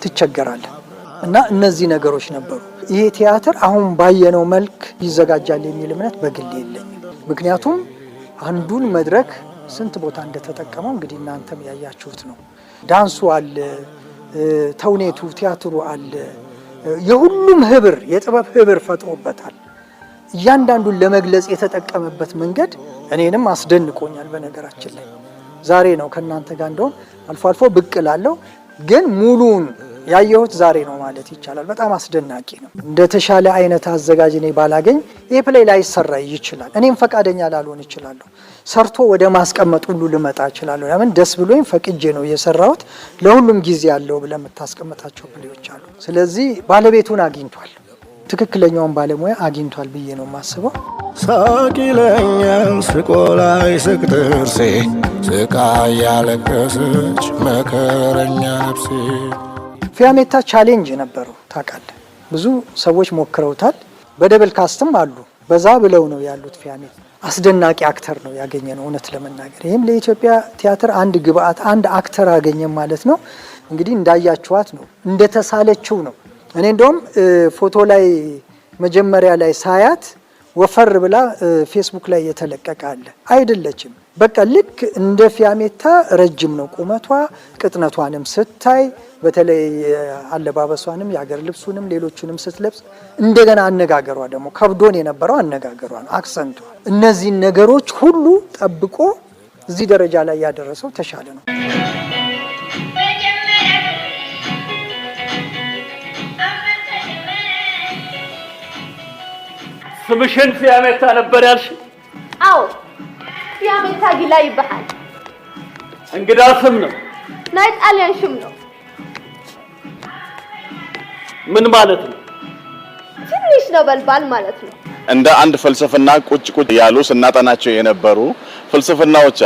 ትቸገራለህ እና እነዚህ ነገሮች ነበሩ። ይሄ ቲያትር አሁን ባየነው መልክ ይዘጋጃል የሚል እምነት በግል የለኝም። ምክንያቱም አንዱን መድረክ ስንት ቦታ እንደተጠቀመው እንግዲህ እናንተም ያያችሁት ነው። ዳንሱ አለ፣ ተውኔቱ፣ ቲያትሩ አለ። የሁሉም ህብር የጥበብ ህብር ፈጥሮበታል። እያንዳንዱን ለመግለጽ የተጠቀመበት መንገድ እኔንም አስደንቆኛል። በነገራችን ላይ ዛሬ ነው ከእናንተ ጋር እንደውም አልፎ አልፎ ብቅ ላለው ግን ሙሉን ያየሁት ዛሬ ነው ማለት ይቻላል። በጣም አስደናቂ ነው። እንደተሻለ አይነት አዘጋጅ እኔ ባላገኝ ይሄ ፕሌይ ላይ ይሰራ ይችላል። እኔም ፈቃደኛ ላልሆን ይችላለሁ። ሰርቶ ወደ ማስቀመጥ ሁሉ ልመጣ ይችላል። ለምን ደስ ብሎኝ ፈቅጄ ነው የሰራሁት። ለሁሉም ጊዜ ያለው ብለህ የምታስቀምጣቸው ፕሌዮች አሉ። ስለዚህ ባለቤቱን አግኝቷል። ትክክለኛውን ባለሙያ አግኝቷል ብዬ ነው የማስበው። ሳቂለኛል ስቆ ላይ ስቅጥርሴ ስቃ ያለቀሰች መከረኛ ነፍሴ። ፊያሜታ ቻሌንጅ ነበረው ታውቃለህ። ብዙ ሰዎች ሞክረውታል። በደብል ካስትም አሉ በዛ ብለው ነው ያሉት ፊያሜታ። አስደናቂ አክተር ነው ያገኘነው እውነት ለመናገር ይህም ለኢትዮጵያ ቲያትር አንድ ግብአት አንድ አክተር አገኘን ማለት ነው። እንግዲህ እንዳያችኋት ነው እንደተሳለችው ነው። እኔ እንደውም ፎቶ ላይ መጀመሪያ ላይ ሳያት ወፈር ብላ ፌስቡክ ላይ የተለቀቀ አለ አይደለችም። በቃ ልክ እንደ ፊያሜታ ረጅም ነው ቁመቷ። ቅጥነቷንም ስታይ በተለይ አለባበሷንም የሀገር ልብሱንም ሌሎቹንም ስትለብስ እንደገና አነጋገሯ ደግሞ ከብዶን የነበረው አነጋገሯ ነው፣ አክሰንቷ። እነዚህን ነገሮች ሁሉ ጠብቆ እዚህ ደረጃ ላይ ያደረሰው ተሻለ ነው። ስምሽን ፊያሜታ ነበር ያልሽ? አዎ ፊያሜታ ጊላ ይባላል። እንግዳ ስም ነው? ናይ ጣሊያን ስም ነው። ምን ማለት ነው? ትንሽ ነበልባል ማለት ነው። እንደ አንድ ፍልስፍና ቁጭ ያሉ ስናጠናቸው የነበሩ ፍልስፍናዎች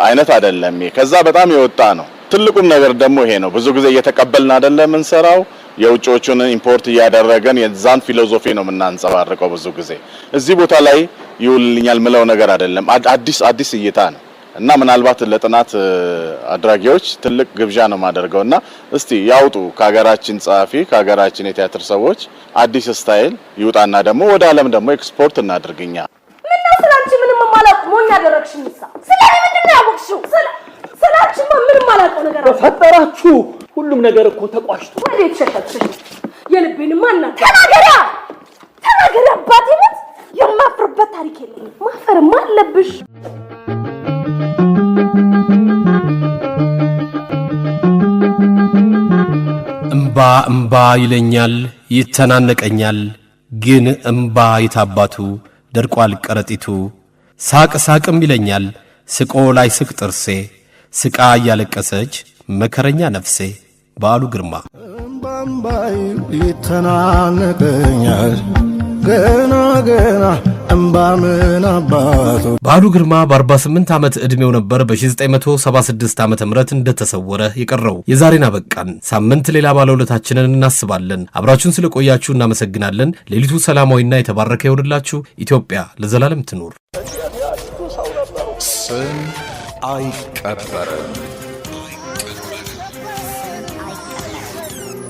አይነት አይደለም። ከዛ በጣም የወጣ ነው። ትልቁም ነገር ደግሞ ይሄ ነው። ብዙ ጊዜ እየተቀበልን አይደለም እንሰራው የውጮቹን ኢምፖርት እያደረገን የዛን ፊሎሶፊ ነው የምናንጸባርቀው። ብዙ ጊዜ እዚህ ቦታ ላይ ይውልኛል ምለው ነገር አይደለም። አዲስ እይታ ነው እና ምናልባት ለጥናት አድራጊዎች ትልቅ ግብዣ ነው ማደርገውና እስቲ ያውጡ ከሀገራችን ጻፊ ከሀገራችን የቲያትር ሰዎች አዲስ ስታይል ይውጣና ደግሞ ወደ ዓለም ደግሞ ኤክስፖርት እናድርግኛ። ምን ነው ስላንቺ ምንም ማላውቅ ሞኝ ያደረግሽኝ ንሳ ስለኔ ምንድነው ያወቅሽው? ስላንቺ ምንም ማላውቀው ነገር አለ። ፈጠራችሁ ሁሉም ነገር እኮ ተቋሽቶ ወዴት ሸሸሽ? የልቤን ማናገር ተናገሪ አባቴ ሞት የማፍርበት ታሪክ የለኝም። ማፈርማ አለብሽ። እምባ ይለኛል ይተናነቀኛል፣ ግን እምባ የታባቱ ደርቋል ከረጢቱ። ሳቅም ይለኛል ስቆ ላይ ስቅ ጥርሴ፣ ስቃ እያለቀሰች መከረኛ ነፍሴ። በዓሉ ግርማ። እምባይ ይተናነቀኛል ገና እምባ ምን አባቱ። በዓሉ ግርማ በ48 ዓመት ዕድሜው ነበር በ1976 ዓመተ ምህረት እንደተሰወረ የቀረው። የዛሬን አበቃን። ሳምንት ሌላ ባለውለታችንን እናስባለን። አብራችሁን ስለቆያችሁ እናመሰግናለን። ሌሊቱ ሰላማዊና የተባረከ ይሁንላችሁ። ኢትዮጵያ ለዘላለም ትኑር። ስም አይቀበርም።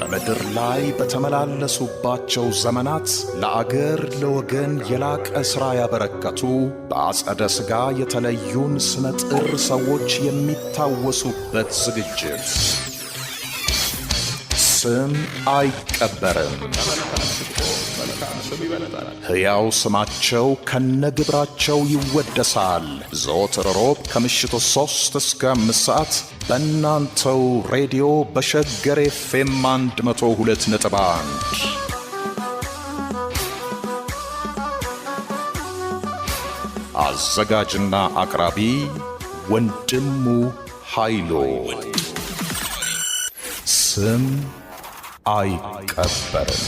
በምድር ላይ በተመላለሱባቸው ዘመናት ለአገር ለወገን የላቀ ሥራ ያበረከቱ በአጸደ ሥጋ የተለዩን ስመጥር ሰዎች የሚታወሱበት ዝግጅት ስም አይቀበርም። ሕያው ስማቸው ከነግብራቸው ይወደሳል። ዘወትር ሮብ ከምሽቱ 3 እስከ 5 ሰዓት በእናንተው ሬዲዮ በሸገር ኤፍኤም 102.1 አዘጋጅና አቅራቢ ወንድሙ ኃይሎ። ስም አይቀበርም።